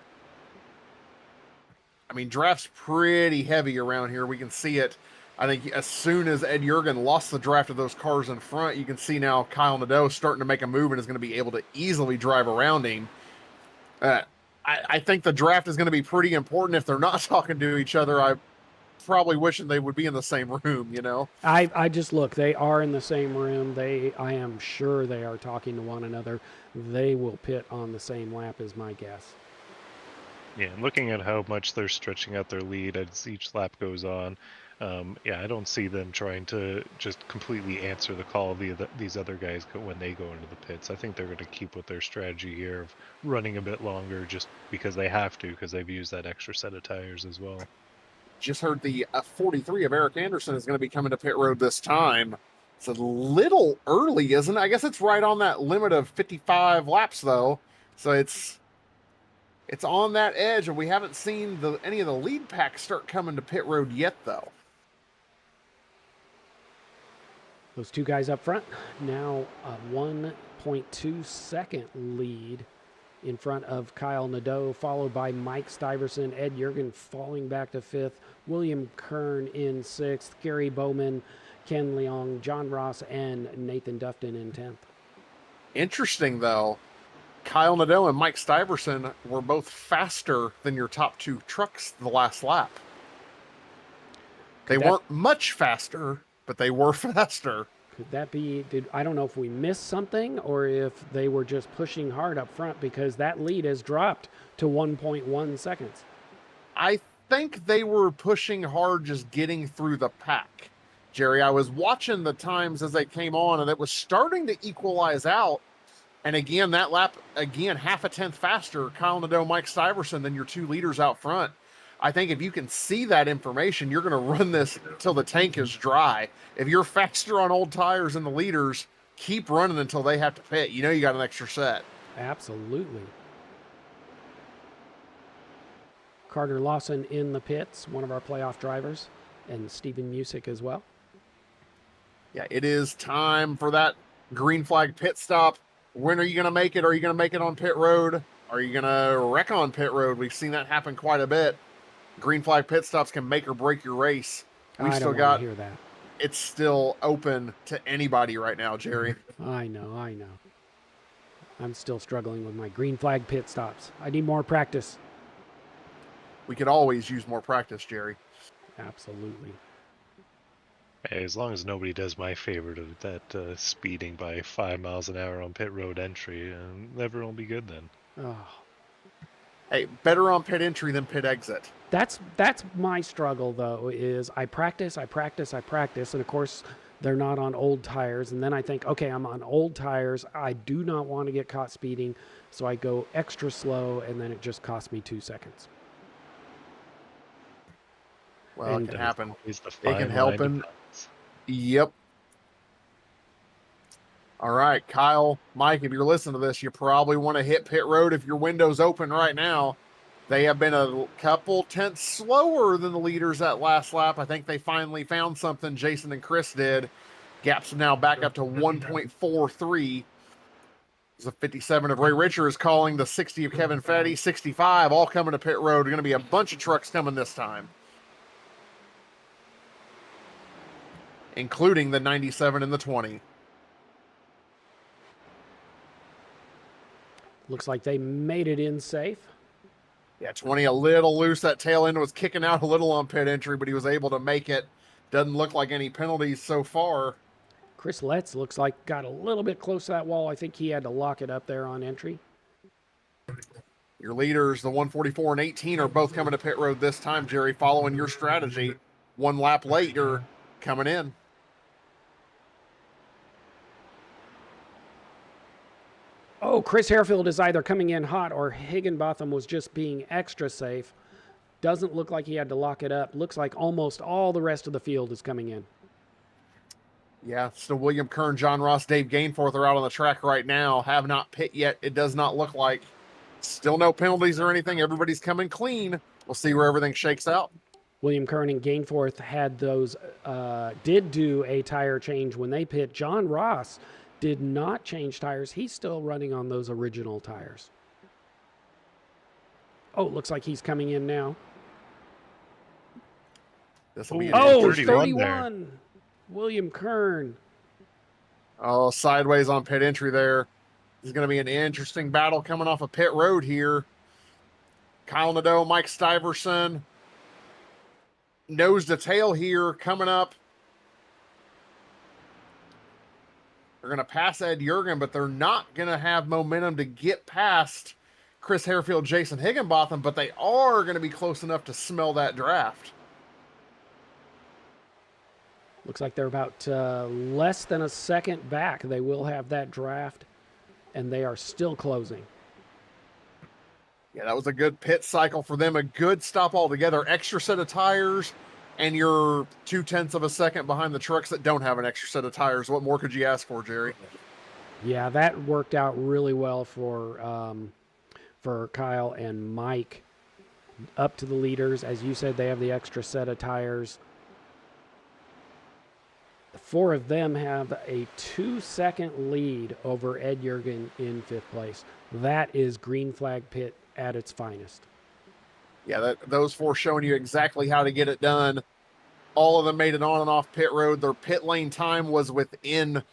[SPEAKER 2] I mean, draft's pretty heavy around here. We can see it. I think as soon as Ed Jurgen lost the draft of those cars in front, you can see now Kyle Nadeau starting to make a move and is going to be able to easily drive around him. I think the draft is going to be pretty important. If they're not talking to each other, I probably wishing they would be in the same room, you know?
[SPEAKER 1] I just look, they are in the same room. I am sure they are talking to one another. They will pit on the same lap is my guess.
[SPEAKER 3] Yeah, and looking at how much they're stretching out their lead as each lap goes on, yeah, I don't see them trying to just completely answer the call of these other guys when they go into the pits. I think they're going to keep with their strategy here of running a bit longer just because they have to, because they've used that extra set of tires as well.
[SPEAKER 2] Just heard the 43 of Eric Anderson is going to be coming to pit road this time. It's a little early, isn't it? I guess it's right on that limit of 55 laps, though. So it's on that edge, and we haven't seen any of the lead packs start coming to pit road yet, though.
[SPEAKER 1] Those two guys up front now a 1.2 second lead in front of Kyle Nadeau, followed by Mike Stiverson, Ed Jurgen falling back to fifth, William Kern in sixth, Gary Bowman, Ken Leong, John Ross, and Nathan Dufton in 10th.
[SPEAKER 2] Interesting, though. Kyle Nadeau and Mike Stiverson were both faster than your top two trucks the last lap. They weren't much faster, but they were faster.
[SPEAKER 1] Could that be, I don't know if we missed something or if they were just pushing hard up front, because that lead has dropped to 1.1 seconds.
[SPEAKER 2] I think they were pushing hard, just getting through the pack. Jerry, I was watching the times as they came on, and it was starting to equalize out. And again, that lap, half a tenth faster, Kyle Nadeau, Mike Stiverson, than your two leaders out front. I think if you can see that information, you're going to run this until the tank is dry. If you're faster on old tires than the leaders, keep running until they have to pit. You know you got an extra set.
[SPEAKER 1] Absolutely. Carter Lawson in the pits, one of our playoff drivers, and Stephen Musick as well.
[SPEAKER 2] Yeah, it is time for that green flag pit stop. When are you going to make it? Are you going to make it on pit road? Are you going to wreck on pit road? We've seen that happen quite a bit. Green flag pit stops can make or break your race.
[SPEAKER 1] I don't want to hear that.
[SPEAKER 2] It's still open to anybody right now, Jerry.
[SPEAKER 1] I know. I'm still struggling with my green flag pit stops. I need more practice.
[SPEAKER 2] We could always use more practice, Jerry.
[SPEAKER 1] Absolutely.
[SPEAKER 3] Hey, as long as nobody does my favorite of that speeding by 5 miles an hour on pit road entry, everyone will be good then.
[SPEAKER 1] Oh.
[SPEAKER 2] Hey, better on pit entry than pit exit.
[SPEAKER 1] That's my struggle, though, is I practice, and of course they're not on old tires, and then I think, okay, I'm on old tires, I do not want to get caught speeding, so I go extra slow, and then it just costs me 2 seconds.
[SPEAKER 2] Well, it can happen.
[SPEAKER 3] It
[SPEAKER 2] can happen. Yep. All right, Kyle, Mike, if you're listening to this, you probably want to hit pit road if your window's open right now. They have been a couple tenths slower than the leaders that last lap. I think they finally found something. Jason and Chris did. Gaps now back up to 1.43. The 57 of Ray Richer is calling, the 60 of Kevin Fetty, 65, all coming to pit road. Going to be a bunch of trucks coming this time, including the 97 and the 20.
[SPEAKER 1] Looks like they made it in safe.
[SPEAKER 2] Yeah, 20 a little loose. That tail end was kicking out a little on pit entry, but he was able to make it. Doesn't look like any penalties so far.
[SPEAKER 1] Chris Letts looks like got a little bit close to that wall. I think he had to lock it up there on entry.
[SPEAKER 2] Your leaders, the 144 and 18, are both coming to pit road this time, Jerry, following your strategy. One lap later, coming in.
[SPEAKER 1] Oh, Chris Harefield is either coming in hot or Higginbotham was just being extra safe. Doesn't look like he had to lock it up. Looks like almost all the rest of the field is coming in.
[SPEAKER 2] Yeah, still William Kern, John Ross, Dave Gainforth are out on the track right now. Have not pit yet. It does not look like. Still no penalties or anything. Everybody's coming clean. We'll see where everything shakes out.
[SPEAKER 1] William Kern and Gainforth had those, did do a tire change when they pit. John Ross did not change tires. He's still running on those original tires. Oh, looks like he's coming in now.
[SPEAKER 2] This will be
[SPEAKER 3] Ooh.
[SPEAKER 2] an
[SPEAKER 1] Oh,
[SPEAKER 3] 31 there.
[SPEAKER 1] 31. William Kern.
[SPEAKER 2] Oh, sideways on pit entry there. This is going to be an interesting battle coming off of pit road here. Kyle Nadeau, Mike Stiverson, nose to tail here coming up. They're going to pass Ed Jurgen, but they're not going to have momentum to get past Chris Harefield, Jason Higginbotham, but they are going to be close enough to smell that draft.
[SPEAKER 1] Looks like they're about less than a second back. They will have that draft, and they are still closing.
[SPEAKER 2] Yeah, that was a good pit cycle for them. A good stop altogether. Extra set of tires, and you're 0.2 of a second behind the trucks that don't have an extra set of tires. What more could you ask for, Jerry?
[SPEAKER 1] Yeah, that worked out really well for Kyle and Mike. Up to the leaders. As you said, they have the extra set of tires. The four of them have a 2-second lead over Ed Jurgen in 5th place. That is green flag pit at its finest.
[SPEAKER 2] Yeah, those four showing you exactly how to get it done. All of them made it on and off pit road. Their pit lane time was within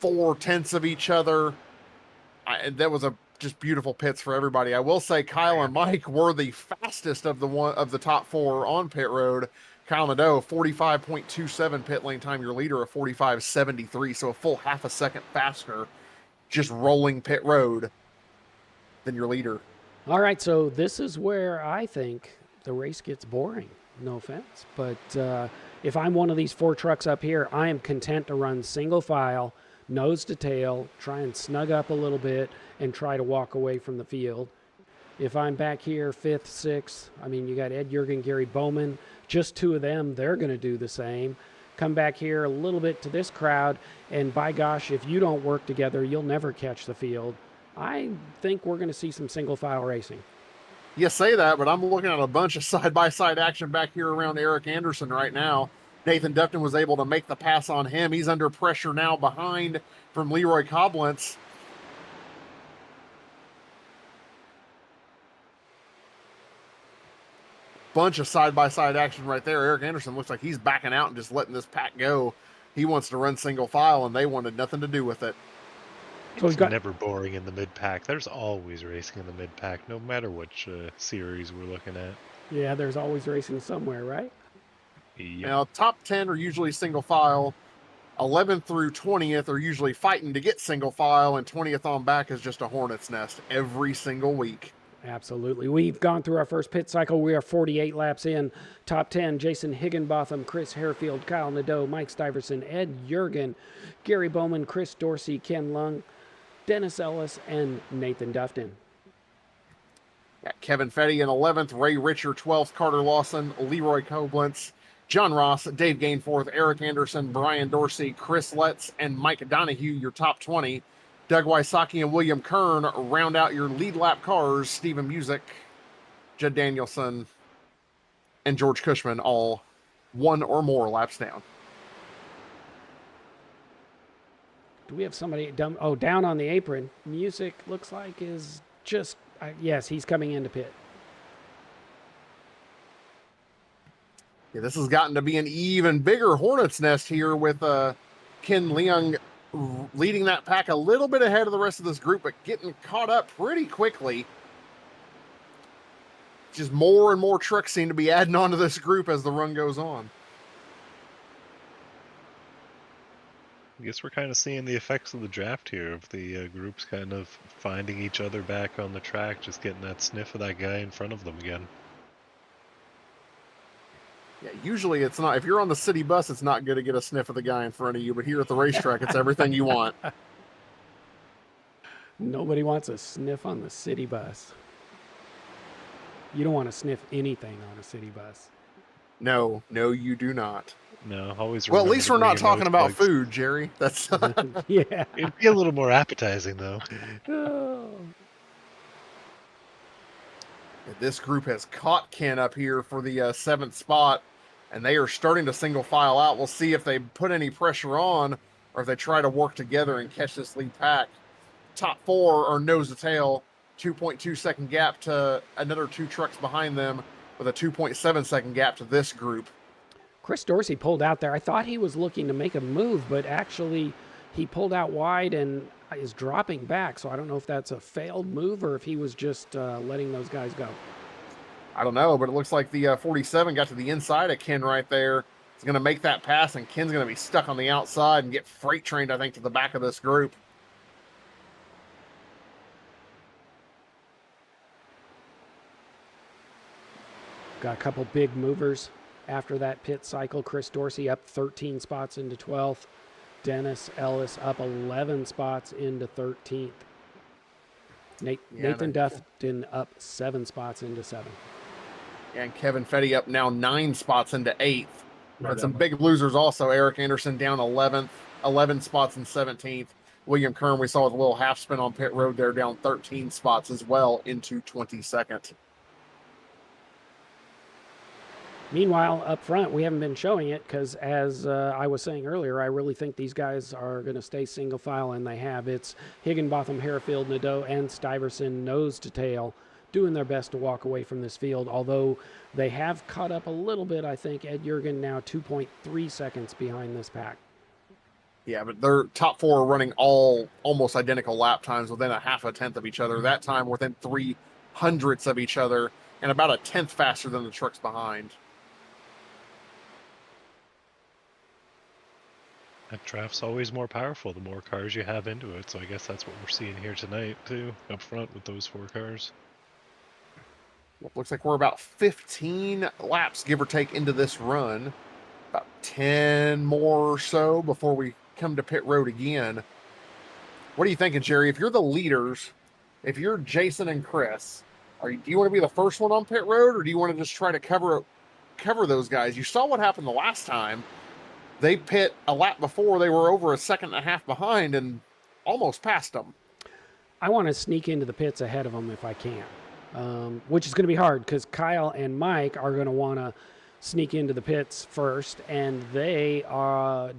[SPEAKER 2] 0.4 of each other. That was just beautiful pits for everybody. I will say Kyle and Mike were the fastest of the top four on pit road. Kyle Nadeau, 45.27 pit lane time, your leader, a 45.73, so a full half a second faster just rolling pit road than your leader.
[SPEAKER 1] All right, so this is where I think the race gets boring. No offense, but if I'm one of these four trucks up here, I am content to run single file, nose to tail, try and snug up a little bit, and try to walk away from the field. If I'm back here, 5th, 6th, I mean, you got Ed Jurgen, Gary Bowman, just two of them, they're going to do the same. Come back here a little bit to this crowd, and by gosh, if you don't work together, you'll never catch the field. I think we're going to see some single file racing.
[SPEAKER 2] You say that, but I'm looking at a bunch of side-by-side action back here around Eric Anderson right now. Nathan Dufton was able to make the pass on him. He's under pressure now behind from Leroy Koblenz. Bunch of side-by-side action right there. Eric Anderson looks like he's backing out and just letting this pack go. He wants to run single file, and they wanted nothing to do with it.
[SPEAKER 1] So
[SPEAKER 3] It's never boring in the mid-pack. There's always racing in the mid-pack, no matter which series we're looking at.
[SPEAKER 1] Yeah, there's always racing somewhere, right?
[SPEAKER 3] Yep.
[SPEAKER 2] Now, top 10 are usually single file. 11th through 20th are usually fighting to get single file, and 20th on back is just a hornet's nest every single week.
[SPEAKER 1] Absolutely. We've gone through our first pit cycle. We are 48 laps in. Top 10, Jason Higginbotham, Chris Harefield, Kyle Nadeau, Mike Stiverson, Ed Jurgen, Gary Bowman, Chris Dorsey, Ken Lung, Dennis Ellis, and Nathan Dufton.
[SPEAKER 2] Got Kevin Fetty in 11th, Ray Richer 12th, Carter Lawson, Leroy Koblenz, John Ross, Dave Gainforth, Eric Anderson, Brian Dorsey, Chris Letts, and Mike Donahue, your top 20. Doug Wysocki and William Kern round out your lead lap cars. Stephen Music, Jed Danielson, and George Cushman all one or more laps down.
[SPEAKER 1] Do we have somebody down on the apron? Music looks like is just, yes, he's coming into pit.
[SPEAKER 2] Yeah, this has gotten to be an even bigger hornet's nest here with Ken Leung leading that pack a little bit ahead of the rest of this group, but getting caught up pretty quickly. Just more and more trucks seem to be adding on to this group as the run goes on.
[SPEAKER 3] I guess we're kind of seeing the effects of the draft here, of the groups kind of finding each other back on the track, just getting that sniff of that guy in front of them again.
[SPEAKER 2] Yeah, usually it's not. If you're on the city bus, it's not good to get a sniff of the guy in front of you, but here at the racetrack, it's everything you want.
[SPEAKER 1] Nobody wants a sniff on the city bus. You don't want to sniff anything on a city bus.
[SPEAKER 2] No, you do not.
[SPEAKER 3] No, always.
[SPEAKER 2] Well, at
[SPEAKER 3] remember
[SPEAKER 2] least
[SPEAKER 3] to
[SPEAKER 2] we're
[SPEAKER 3] bring
[SPEAKER 2] not
[SPEAKER 3] your
[SPEAKER 2] talking
[SPEAKER 3] nose
[SPEAKER 2] about
[SPEAKER 3] plugs.
[SPEAKER 2] food, Jerry. That's
[SPEAKER 1] Yeah.
[SPEAKER 3] It'd be a little more appetizing, though.
[SPEAKER 1] Oh.
[SPEAKER 2] This group has caught Ken up here for the 7th spot, and they are starting to single file out. We'll see if they put any pressure on or if they try to work together and catch this lead pack. Top 4 are nose to tail, 2.2 second gap to another 2 trucks behind them with a 2.7 second gap to this group.
[SPEAKER 1] Chris Dorsey pulled out there. I thought he was looking to make a move, but actually he pulled out wide and is dropping back. So I don't know if that's a failed move or if he was just letting those guys go.
[SPEAKER 2] I don't know, but it looks like the 47 got to the inside of Ken right there. He's going to make that pass, and Ken's going to be stuck on the outside and get freight trained, I think, to the back of this group.
[SPEAKER 1] Got a couple big movers after that pit cycle. Chris Dorsey up 13 spots into 12th. Dennis Ellis up 11 spots into 13th. Nathan Dufton up 7 spots into 7th.
[SPEAKER 2] And Kevin Fetty up now 9 spots into 8th. But some big losers also. Eric Anderson down 11th, 11 spots in 17th. William Kern, we saw with a little half spin on pit road there, down 13 spots as well into 22nd.
[SPEAKER 1] Meanwhile, up front, we haven't been showing it because, as I was saying earlier, I really think these guys are going to stay single file, and they have. It's Higginbotham, Harefield, Nadeau, and Stuyvesant nose to tail, doing their best to walk away from this field, although they have caught up a little bit. I think Ed Jurgen now 2.3 seconds behind this pack.
[SPEAKER 2] Yeah, but their top 4 are running all almost identical lap times within a half a tenth of each other. That time within 0.03 of each other and about a tenth faster than the trucks behind.
[SPEAKER 3] That draft's always more powerful the more cars you have into it, so I guess that's what we're seeing here tonight too, up front with those 4 cars.
[SPEAKER 2] Looks like we're about 15 laps, give or take, into this run. About 10 more or so before we come to pit road again. What are you thinking, Jerry? If you're the leaders, if you're Jason and Chris, do you want to be the first one on pit road, or do you want to just try to cover those guys? You saw what happened the last time. They pit a lap before. They were over a second and a half behind and almost passed them.
[SPEAKER 1] I want to sneak into the pits ahead of them if I can, which is going to be hard because Kyle and Mike are going to want to sneak into the pits first, and they are,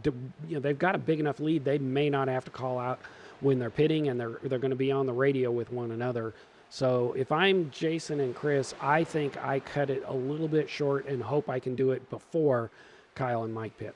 [SPEAKER 1] they've got a big enough lead. They may not have to call out when they're pitting, and they're going to be on the radio with one another. So if I'm Jason and Chris, I think I cut it a little bit short and hope I can do it before Kyle and Mike pit.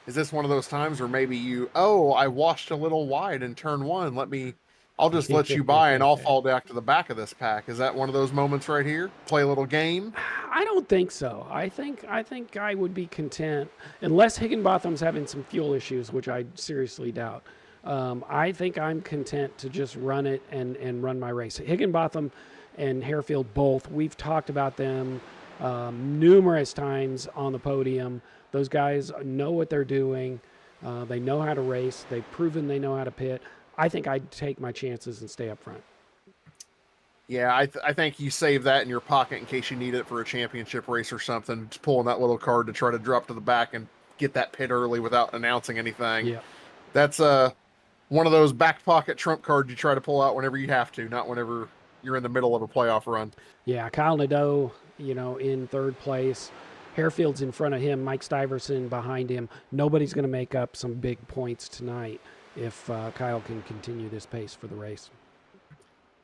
[SPEAKER 2] Is this one of those times where maybe I washed a little wide in turn 1. I'll just let you by and I'll fall back to the back of this pack. Is that one of those moments right here? Play a little game?
[SPEAKER 1] I don't think so. I think I would be content, unless Higginbotham's having some fuel issues, which I seriously doubt. I think I'm content to just run it and run my race. Higginbotham and Harefield both, we've talked about them numerous times on the podium. Those guys know what they're doing. They know how to race. They've proven they know how to pit. I think I'd take my chances and stay up front.
[SPEAKER 2] Yeah, I think you save that in your pocket in case you need it for a championship race or something. Just pulling that little card to try to drop to the back and get that pit early without announcing anything.
[SPEAKER 1] Yeah.
[SPEAKER 2] That's one of those back pocket trump cards you try to pull out whenever you have to, not whenever you're in the middle of a playoff run.
[SPEAKER 1] Yeah, Kyle Nadeau, in 3rd place. Harefield's in front of him, Mike Stuyvesant behind him. Nobody's going to make up some big points tonight if Kyle can continue this pace for the race.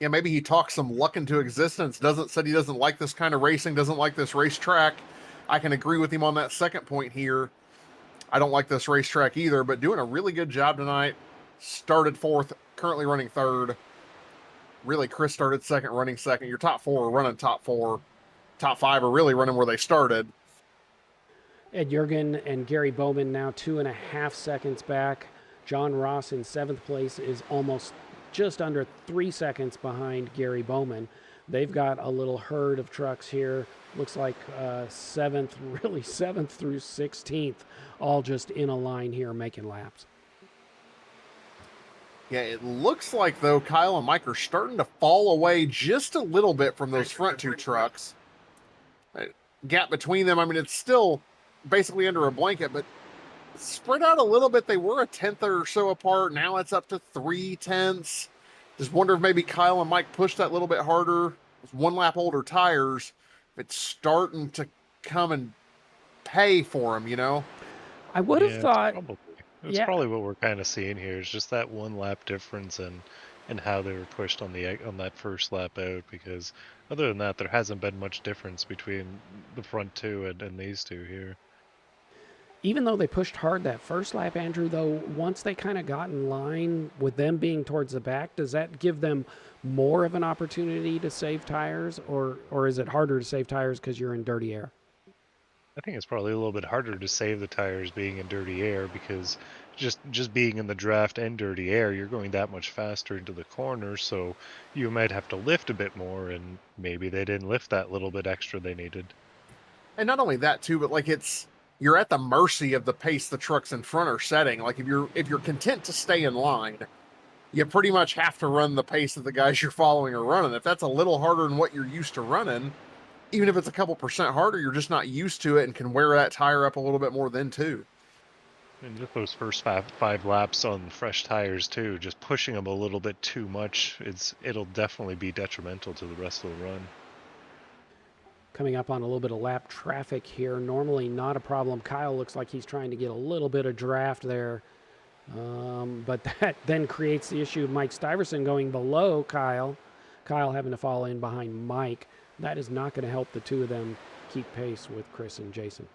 [SPEAKER 2] Yeah, maybe he talks some luck into existence, said he doesn't like this kind of racing, doesn't like this racetrack. I can agree with him on that second point here. I don't like this racetrack either, but doing a really good job tonight. Started 4th, currently running 3rd. Really, Chris started 2nd, running 2nd. Your top 4 are running top 4. Top 5 are really running where they started.
[SPEAKER 1] Ed Jurgen and Gary Bowman now 2.5 seconds back. John Ross in 7th place is almost just under 3 seconds behind Gary Bowman. They've got a little herd of trucks here. Looks like 7th through 16th, all just in a line here making laps.
[SPEAKER 2] Yeah, it looks like, though, Kyle and Mike are starting to fall away just a little bit from those front 2 trucks. Gap between them, it's still basically under a blanket, but spread out a little bit. They were a tenth or so apart. Now it's up to 3/10. Just wonder if maybe Kyle and Mike pushed that a little bit harder with 1 lap older tires. It's starting to come and pay for them,
[SPEAKER 1] I would have thought.
[SPEAKER 3] That's probably what we're kind of seeing here is just that 1 lap difference and how they were pushed on that first lap out, because other than that, there hasn't been much difference between the front 2 and these 2 here.
[SPEAKER 1] even though they pushed hard that first lap, Andrew, though, once they kind of got in line with them being towards the back, does that give them more of an opportunity to save tires, or is it harder to save tires because you're in dirty air?
[SPEAKER 3] I think it's probably a little bit harder to save the tires being in dirty air because just being in the draft and dirty air, you're going that much faster into the corner, so you might have to lift a bit more, and maybe they didn't lift that little bit extra they needed.
[SPEAKER 2] And not only that too, but like you're at the mercy of the pace the trucks in front are setting. Like if you're content to stay in line, you pretty much have to run the pace that the guys you're following are running. If that's a little harder than what you're used to running, even if it's a couple percent harder, you're just not used to it and can wear that tire up a little bit more then too.
[SPEAKER 3] And just those first five laps on fresh tires too, just pushing them a little bit too much, it'll definitely be detrimental to the rest of the run.
[SPEAKER 1] Coming up on a little bit of lap traffic here. Normally not a problem. Kyle looks like he's trying to get a little bit of draft there. But that then creates the issue of Mike Stiverson going below Kyle. Kyle having to fall in behind Mike. That is not going to help the two of them keep pace with Chris and Jason.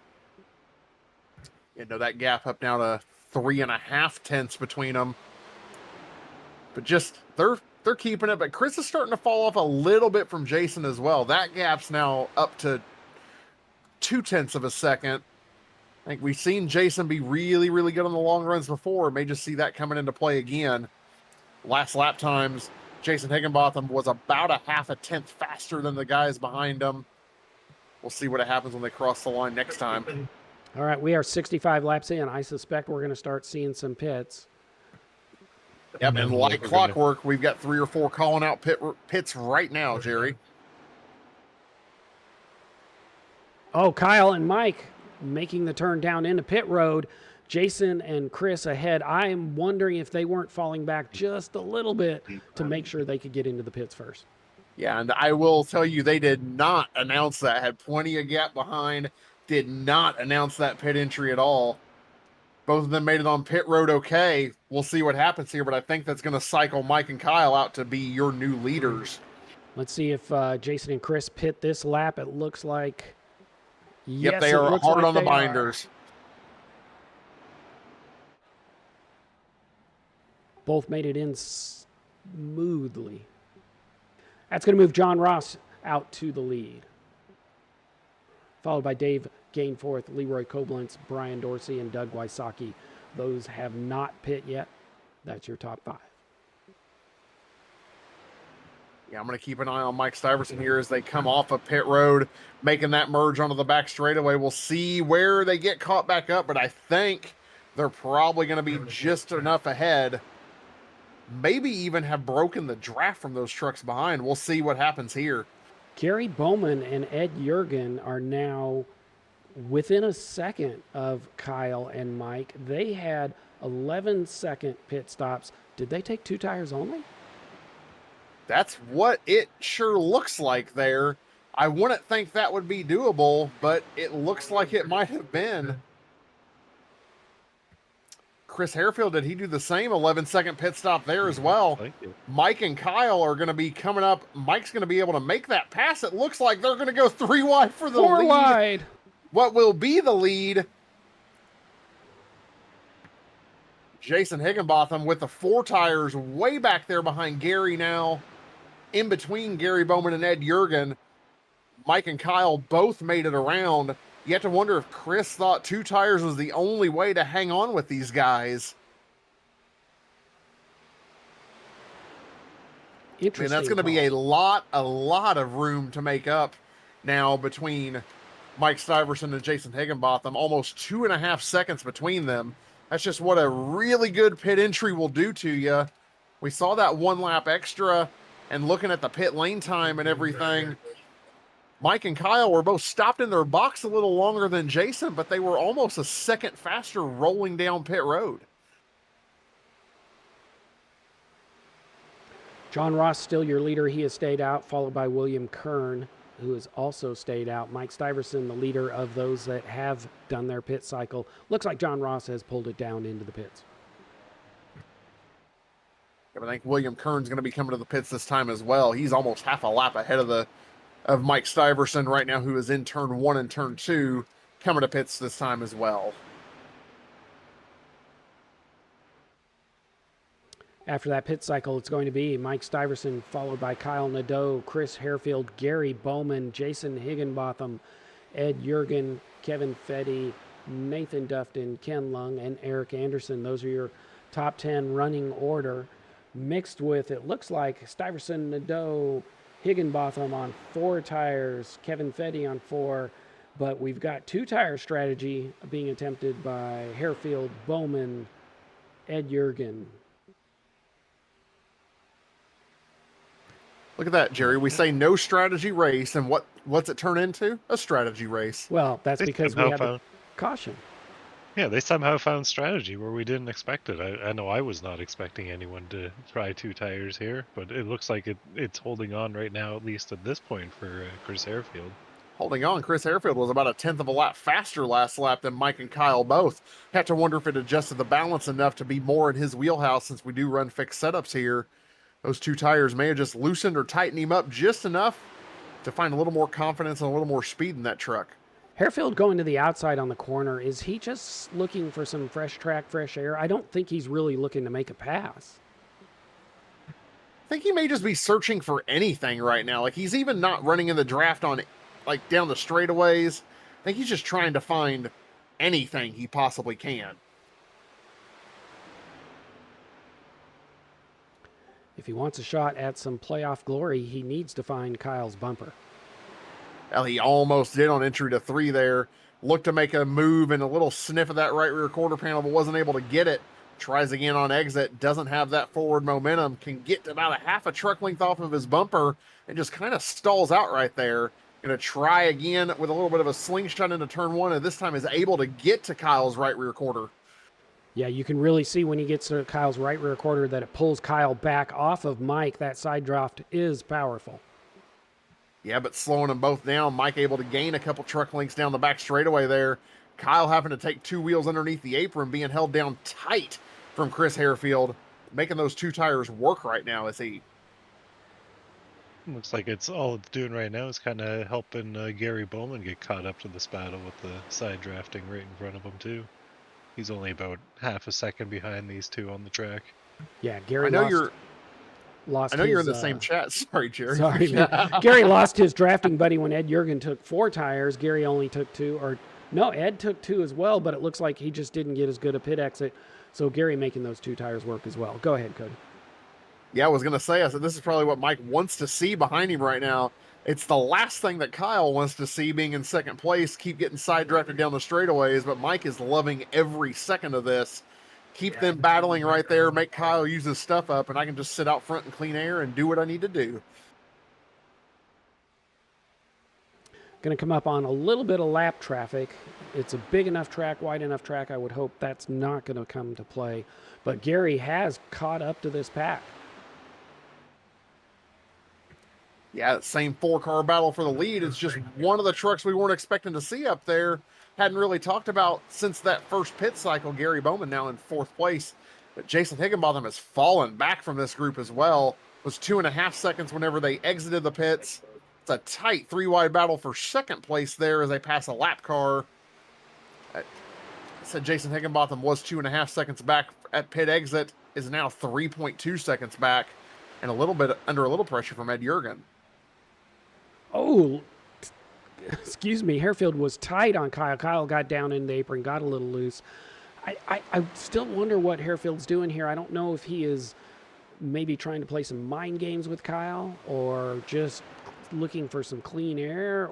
[SPEAKER 2] You know, that gap up now to 3.5 tenths between them. But just, they're keeping it. But Chris is starting to fall off a little bit from Jason as well. That gap's now up to 0.2 of a second. I think we've seen Jason be really, really good on the long runs before. May just see that coming into play again. Last lap times, Jason Higginbotham was about 0.5 tenth faster than the guys behind him. We'll see what happens when they cross the line next time.
[SPEAKER 1] All right, we are 65 laps in. I suspect we're going to start seeing some pits.
[SPEAKER 2] Yep, and like clockwork, we've got 3 or 4 calling out pits right now, Jerry.
[SPEAKER 1] Oh, Kyle and Mike making the turn down into pit road. Jason and Chris ahead. I am wondering if they weren't falling back just a little bit to make sure they could get into the pits first.
[SPEAKER 2] Yeah, and I will tell you, they did not announce that. Had plenty of gap behind. Did not announce that pit entry at all. Both of them made it on pit road okay. We'll see what happens here, but I think that's going to cycle Mike and Kyle out to be your new leaders.
[SPEAKER 1] Let's see if Jason and Chris pit this lap. It looks like...
[SPEAKER 2] Yep,
[SPEAKER 1] yes,
[SPEAKER 2] they are hard on the binders.
[SPEAKER 1] Both made it in smoothly. That's going to move John Ross out to the lead. Followed by Dave Gainforth, Leroy Koblenz, Brian Dorsey, and Doug Wysocki. Those have not pit yet. That's your top 5.
[SPEAKER 2] Yeah, I'm going to keep an eye on Mike Stiverson here as they come off of pit road, making that merge onto the back straightaway. We'll see where they get caught back up, but I think they're probably going to be just enough ahead. Maybe even have broken the draft from those trucks behind. We'll see what happens here.
[SPEAKER 1] Gary Bowman and Ed Jurgen are now within a second of Kyle and Mike. They had 11-second pit stops. Did they take 2 tires only?
[SPEAKER 2] That's what it sure looks like there. I wouldn't think that would be doable, but it looks like it might have been. Chris Harefield, did he do the same 11-second pit stop there as well? Mike and Kyle are going to be coming up. Mike's going to be able to make that pass. It looks like they're going to go 3 wide for the
[SPEAKER 1] 4
[SPEAKER 2] lead.
[SPEAKER 1] wide.
[SPEAKER 2] What will be the lead? Jason Higginbotham with the 4 tires way back there behind Gary now. In between Gary Bowman and Ed Jurgen. Mike and Kyle both made it around. You have to wonder if Chris thought 2 tires was the only way to hang on with these guys.
[SPEAKER 1] Interesting.
[SPEAKER 2] And that's going to be a lot of room to make up now between Mike Stiverson and Jason Higginbotham. Almost 2.5 seconds between them. That's just what a really good pit entry will do to you. We saw that 1 lap extra, and looking at the pit lane time and everything, Mike and Kyle were both stopped in their box a little longer than Jason, but they were almost a second faster rolling down pit road.
[SPEAKER 1] John Ross still your leader. He has stayed out, followed by William Kern, who has also stayed out. Mike Stiverson, the leader of those that have done their pit cycle. Looks like John Ross has pulled it down into the pits.
[SPEAKER 2] I think William Kern's going to be coming to the pits this time as well. He's almost half a lap ahead of Mike Stiverson right now, who is in turn 1 and turn 2, coming to pits this time as well.
[SPEAKER 1] After that pit cycle, it's going to be Mike Stiverson, followed by Kyle Nadeau, Chris Harefield, Gary Bowman, Jason Higginbotham, Ed Jurgen, Kevin Fetty, Nathan Dufton, Ken Lung, and Eric Anderson. Those are your top 10 running order, mixed with, it looks like, Stiverson, Nadeau, Higginbotham on 4 tires, Kevin Fetty on 4, but we've got 2-tire strategy being attempted by Harefield, Bowman, Ed Jurgen.
[SPEAKER 2] Look at that, Jerry. We say no strategy race, and what's it turn into? A strategy race.
[SPEAKER 1] Well, that's
[SPEAKER 3] They
[SPEAKER 1] because we
[SPEAKER 3] somehow
[SPEAKER 1] had the
[SPEAKER 3] found-
[SPEAKER 1] caution.
[SPEAKER 3] Yeah, they somehow found strategy where we didn't expect it. I know I was not expecting anyone to try 2 tires here, but it looks like it's holding on right now, at least at this point, for Chris Harefield.
[SPEAKER 2] Holding on, Chris Harefield was about a 1/10 of a lap faster last lap than Mike and Kyle both. Have to wonder if it adjusted the balance enough to be more in his wheelhouse since we do run fixed setups here. Those 2 tires may have just loosened or tightened him up just enough to find a little more confidence and a little more speed in that truck.
[SPEAKER 1] Harefield going to the outside on the corner. Is he just looking for some fresh track, fresh air? I don't think he's really looking to make a pass.
[SPEAKER 2] I think he may just be searching for anything right now. Like, he's even not running in the draft on, like, down the straightaways. I think he's just trying to find anything he possibly can.
[SPEAKER 1] If he wants a shot at some playoff glory, he needs to find Kyle's bumper.
[SPEAKER 2] Well, he almost did on entry to 3 there. Looked to make a move and a little sniff of that right rear quarter panel, but wasn't able to get it. Tries again on exit. Doesn't have that forward momentum. Can get about a half a truck length off of his bumper and just kind of stalls out right there. Going to try again with a little bit of a slingshot into turn 1, and this time is able to get to Kyle's right rear quarter.
[SPEAKER 1] Yeah, you can really see when he gets to Kyle's right rear quarter that it pulls Kyle back off of Mike. That side draft is powerful.
[SPEAKER 2] Yeah, but slowing them both down. Mike able to gain a couple truck lengths down the back straightaway there. Kyle having to take 2 wheels underneath the apron, being held down tight from Chris Harefield, making those 2 tires work right now as he...
[SPEAKER 3] Looks like it's all it's doing right now is kind of helping Gary Bowman get caught up to this battle with the side drafting right in front of him too. He's only about half a second behind these 2 on the track.
[SPEAKER 1] Yeah, Gary
[SPEAKER 2] I know
[SPEAKER 1] lost
[SPEAKER 2] you're
[SPEAKER 1] his,
[SPEAKER 2] in the same chat. Sorry, Jerry.
[SPEAKER 1] Sorry, man. Gary lost his drafting buddy when Ed Jurgen took 4 tires. Gary only took 2, or no, Ed took 2 as well, but it looks like he just didn't get as good a pit exit. So Gary making those 2 tires work as well. Go ahead, Cody.
[SPEAKER 2] Yeah, I was going to say, I said this is probably what Mike wants to see behind him right now. It's the last thing that Kyle wants to see, being in second place, keep getting side drafted down the straightaways, but Mike is loving every second of this. Keep them battling right there, make Kyle use his stuff up, and I can just sit out front in clean air and do what I need to do.
[SPEAKER 1] Going to come up on a little bit of lap traffic. It's a big enough track, wide enough track. I would hope that's not going to come to play. But Gary has caught up to this pack.
[SPEAKER 2] Yeah, same 4-car battle for the lead. It's just one of the trucks we weren't expecting to see up there. Hadn't really talked about since that first pit cycle. Gary Bowman now in 4th place. But Jason Higginbotham has fallen back from this group as well. Was 2.5 seconds whenever they exited the pits. It's a tight 3-wide battle for second place there as they pass a lap car. I said Jason Higginbotham was 2.5 seconds back at pit exit, is now 3.2 seconds back, and a little bit under a little pressure from Ed Jurgen.
[SPEAKER 1] Oh, excuse me. Harefield was tight on Kyle. Kyle got down in the apron, got a little loose. I still wonder what Harefield's doing here. I don't know if he is maybe trying to play some mind games with Kyle or just looking for some clean air,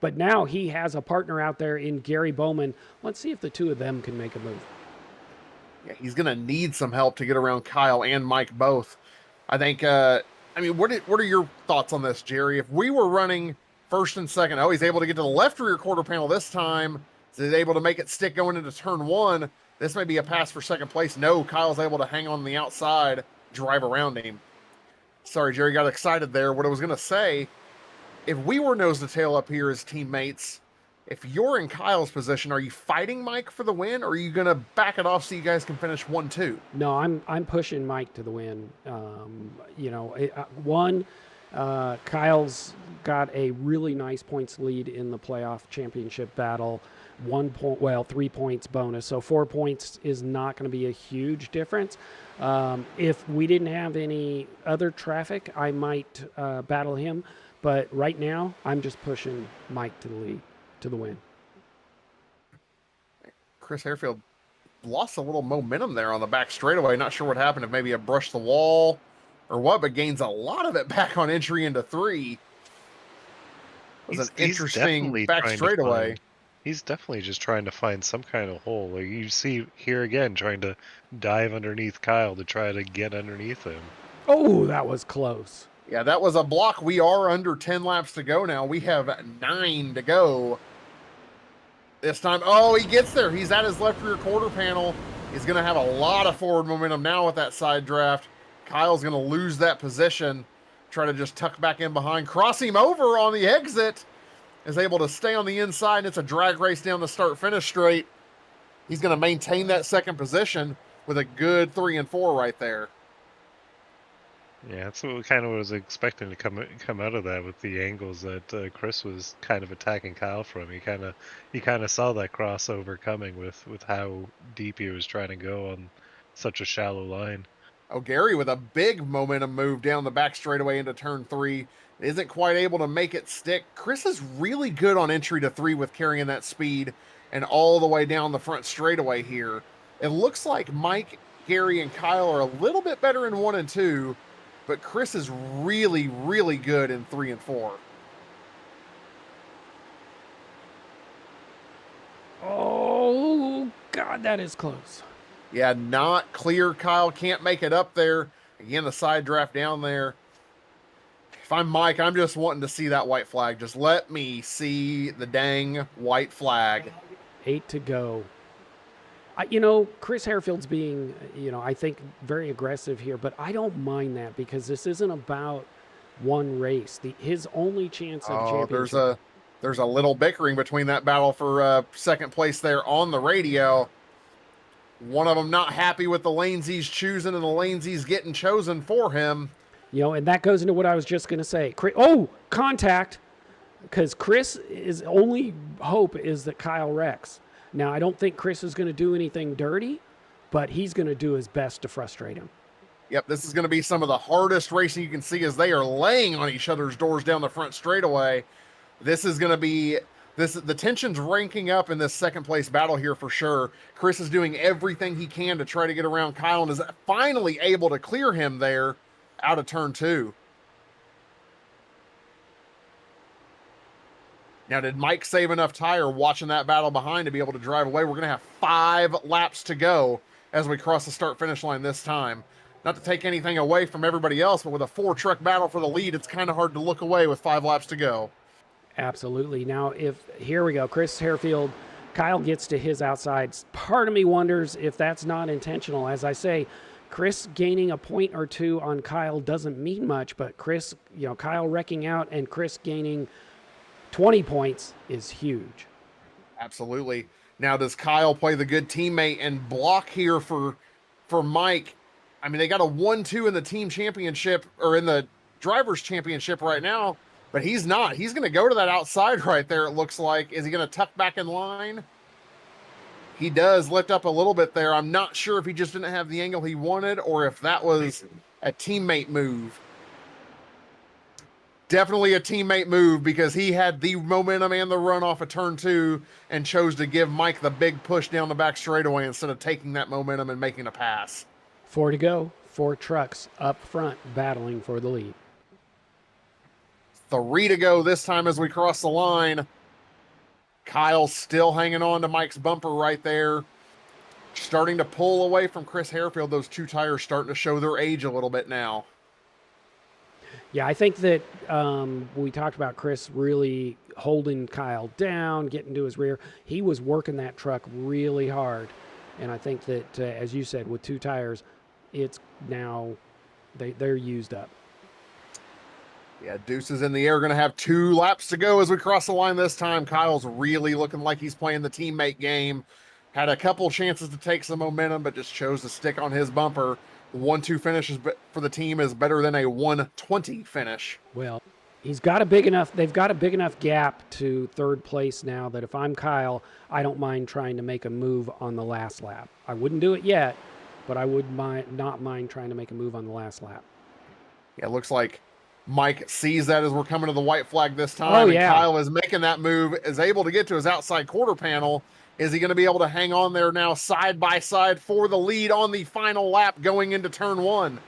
[SPEAKER 1] but now he has a partner out there in Gary Bowman. Let's see if the 2 of them can make a move.
[SPEAKER 2] Yeah, he's going to need some help to get around Kyle and Mike both. I think, what are your thoughts on this, Jerry? If we were running first and second, he's able to get to the left rear quarter panel this time. Is he able to make it stick going into turn 1? This may be a pass for second place. No, Kyle's able to hang on the outside, drive around him. Sorry, Jerry, got excited there. What I was going to say, if we were nose to tail up here as teammates, if you're in Kyle's position, are you fighting Mike for the win, or are you going to back it off so you guys can finish 1-2?
[SPEAKER 1] No, I'm pushing Mike to the win. Kyle's got a really nice points lead in the playoff championship battle. 1 point, well, 3 points bonus. So 4 points is not going to be a huge difference. If we didn't have any other traffic, I might battle him. But right now, I'm just pushing Mike to the lead, to the win.
[SPEAKER 2] Chris Harefield lost a little momentum there on the back straightaway. Not sure what happened, if maybe it brushed the wall or what, but gains a lot of it back on entry into 3. It was an interesting back straightaway.
[SPEAKER 3] He's definitely just trying to find some kind of hole. Like you see here again, trying to dive underneath Kyle to try to get underneath him.
[SPEAKER 1] Oh, that was close.
[SPEAKER 2] Yeah, that was a block. We are under 10 laps to go now. We have 9 to go. This time, oh, he gets there. He's at his left rear quarter panel. He's going to have a lot of forward momentum now with that side draft. Kyle's going to lose that position. Try to just tuck back in behind. Cross him over on the exit. Is able to stay on the inside, and it's a drag race down the start-finish straight. He's going to maintain that second position with a good 3 and 4 right there.
[SPEAKER 3] Yeah, that's what kind of was expecting to come out of that with the angles that Chris was kind of attacking Kyle from. He kind of saw that crossover coming with how deep he was trying to go on such a shallow line.
[SPEAKER 2] Oh, Gary with a big momentum move down the back straightaway into turn 3. Isn't quite able to make it stick. Chris is really good on entry to 3 with carrying that speed and all the way down the front straightaway here. It looks like Mike, Gary, and Kyle are a little bit better in 1 and 2, but Chris is really, really good in 3 and 4.
[SPEAKER 1] Oh, God, that is close.
[SPEAKER 2] Yeah, not clear. Kyle can't make it up there. Again, the side draft down there. If I'm Mike, I'm just wanting to see that white flag. Just let me see the dang white flag.
[SPEAKER 1] 8 to go. Chris Harefield's being, I think very aggressive here, but I don't mind that because this isn't about one race. His only chance of championship.
[SPEAKER 2] There's a little bickering between that battle for second place there on the radio. One of them not happy with the lanes he's choosing and the lanes he's getting chosen for him.
[SPEAKER 1] And that goes into what I was just going to say. Contact. Because Chris' only hope is that Kyle wrecks. Now, I don't think Chris is going to do anything dirty, but he's going to do his best to frustrate him.
[SPEAKER 2] Yep, this is going to be some of the hardest racing you can see as they are laying on each other's doors down the front straightaway. This is going to be... the tension's ranking up in this second place battle here for sure. Chris is doing everything he can to try to get around Kyle and is finally able to clear him there out of turn 2. Now, did Mike save enough tire watching that battle behind to be able to drive away? We're going to have 5 laps to go as we cross the start-finish line this time. Not to take anything away from everybody else, but with a 4-truck battle for the lead, it's kind of hard to look away with 5 laps to go.
[SPEAKER 1] Absolutely. Now, here we go, Chris Harefield, Kyle gets to his outside. Part of me wonders if that's not intentional. As I say, Chris gaining a point or 2 on Kyle doesn't mean much, but Kyle wrecking out and Chris gaining 20 points is huge.
[SPEAKER 2] Absolutely. Now, does Kyle play the good teammate and block here for Mike? I mean, they got a 1-2 in the team championship or in the drivers championship right now, but he's not. He's going to go to that outside right there, it looks like. Is he going to tuck back in line? He does lift up a little bit there. I'm not sure if he just didn't have the angle he wanted or if that was a teammate move. Definitely a teammate move because he had the momentum and the run off of turn 2 and chose to give Mike the big push down the back straightaway instead of taking that momentum and making a pass.
[SPEAKER 1] 4 to go. 4 trucks up front battling for the lead.
[SPEAKER 2] 3 to go this time as we cross the line. Kyle's still hanging on to Mike's bumper right there. Starting to pull away from Chris Harefield. Those 2 tires starting to show their age a little bit now.
[SPEAKER 1] Yeah, I think that we talked about Chris really holding Kyle down, getting to his rear. He was working that truck really hard. And I think that, as you said, with 2 tires, it's now, they're used up.
[SPEAKER 2] Yeah, deuces in the air. Going to have 2 laps to go as we cross the line this time. Kyle's really looking like he's playing the teammate game. Had a couple chances to take some momentum, but just chose to stick on his bumper. 1-2 finishes for the team is better than a 1-20 finish.
[SPEAKER 1] Well, He's got a big enough. They've got a big enough gap to third place now that if I'm Kyle, I don't mind trying to make a move on the last lap. I wouldn't do it yet, but I would not mind trying to make a move on the last lap.
[SPEAKER 2] Yeah, it looks like Mike sees that as we're coming to the white flag this time.
[SPEAKER 1] Oh,
[SPEAKER 2] and
[SPEAKER 1] yeah.
[SPEAKER 2] Kyle is making that move, is able to get to his outside quarter panel. Is he going to be able to hang on there now side by side for the lead on the final lap going into turn 1?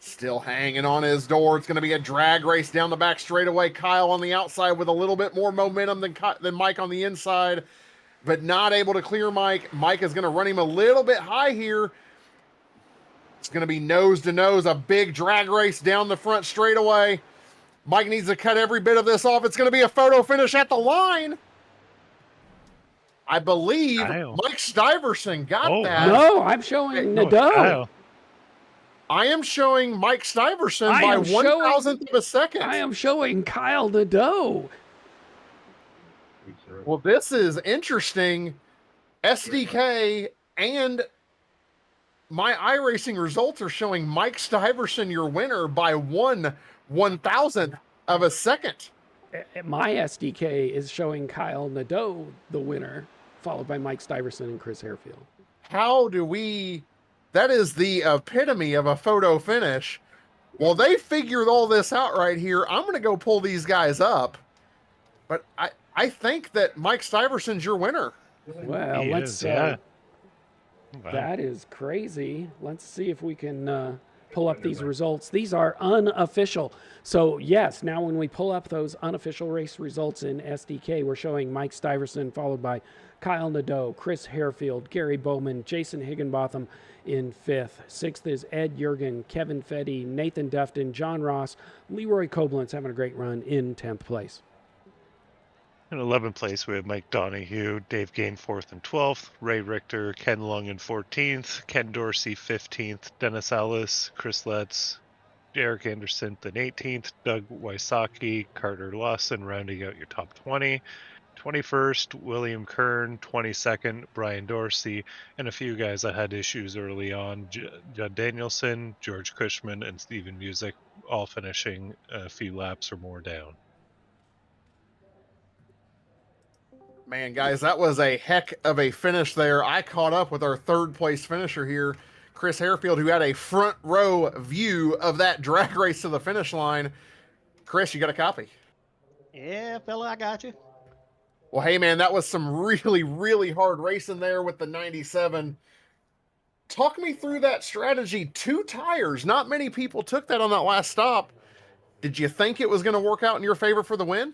[SPEAKER 2] Still hanging on his door. It's going to be a drag race down the back straightaway. Kyle on the outside with a little bit more momentum than Mike on the inside, but not able to clear Mike. Mike is going to run him a little bit high here. It's going to be nose to nose, a big drag race down the front straightaway. Mike needs to cut every bit of this off. It's going to be a photo finish at the line. I believe
[SPEAKER 3] Kyle.
[SPEAKER 2] Mike Stiverson got that.
[SPEAKER 1] No, I'm showing Nadeau.
[SPEAKER 3] Kyle.
[SPEAKER 2] I am showing Mike Stiverson
[SPEAKER 1] I
[SPEAKER 2] by
[SPEAKER 1] am
[SPEAKER 2] 1,000th of a second.
[SPEAKER 1] I am showing Kyle Nadeau.
[SPEAKER 2] Well, this is interesting. SDK and my iRacing results are showing Mike Stiverson your winner by 1/1000th of a second.
[SPEAKER 1] My SDK is showing Kyle Nadeau the winner, followed by Mike Stiverson and Chris Harefield.
[SPEAKER 2] How do we... That is the epitome of a photo finish. Well, they figured all this out right here. I'm going to go pull these guys up. But I think that Mike Stiverson's your winner.
[SPEAKER 1] Well,
[SPEAKER 3] He
[SPEAKER 1] let's.
[SPEAKER 3] is, yeah. Wow.
[SPEAKER 1] That is crazy. Let's see if we can pull up these results. These are unofficial. So, yes, now when we pull up those unofficial race results in SDK, we're showing Mike Stiverson, followed by Kyle Nadeau, Chris Harefield, Gary Bowman, Jason Higginbotham in 5th. 6th is Ed Jurgen, Kevin Fetty, Nathan Dufton, John Ross, Leroy Koblenz having a great run in 10th place.
[SPEAKER 3] In 11th place, we have Mike Donahue, Dave Gain 4th and 12th, Ray Richter, Ken Lung in 14th, Ken Dorsey 15th, Dennis Ellis, Chris Letts, Eric Anderson in 18th, Doug Wysocki, Carter Lawson rounding out your top 20. 21st, William Kern, 22nd, Brian Dorsey, and a few guys that had issues early on, Judd Danielson, George Cushman, and Steven Music, all finishing a few laps or more down.
[SPEAKER 2] Man, guys, that was a heck of a finish there. I caught up with our 3rd place finisher here, Chris Harefield, who had a front row view of that drag race to the finish line. Chris, you got a copy?
[SPEAKER 4] Yeah, fella, I got you.
[SPEAKER 2] Well, hey, man, that was some really, really hard racing there with the 97. Talk me through that strategy. 2 tires. Not many people took that on that last stop. Did you think it was going to work out in your favor for the win?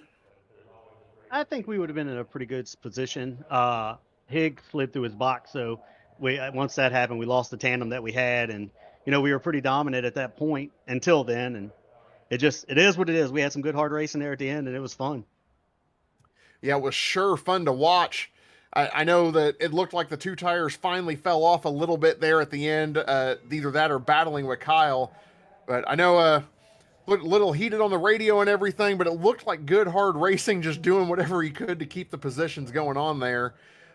[SPEAKER 4] I think we would have been in a pretty good position. Higg slid through his box, so once that happened, we lost the tandem that we had, and we were pretty dominant at that point until then, and it is what it is. We had some good hard racing there at the end, and it was fun.
[SPEAKER 2] Yeah, it was sure fun to watch. I know that it looked like the 2 tires finally fell off a little bit there at the end, either that or battling with Kyle. But I know looked a little heated on the radio and everything, but it looked like good hard racing, just doing whatever he could to keep the positions going on there.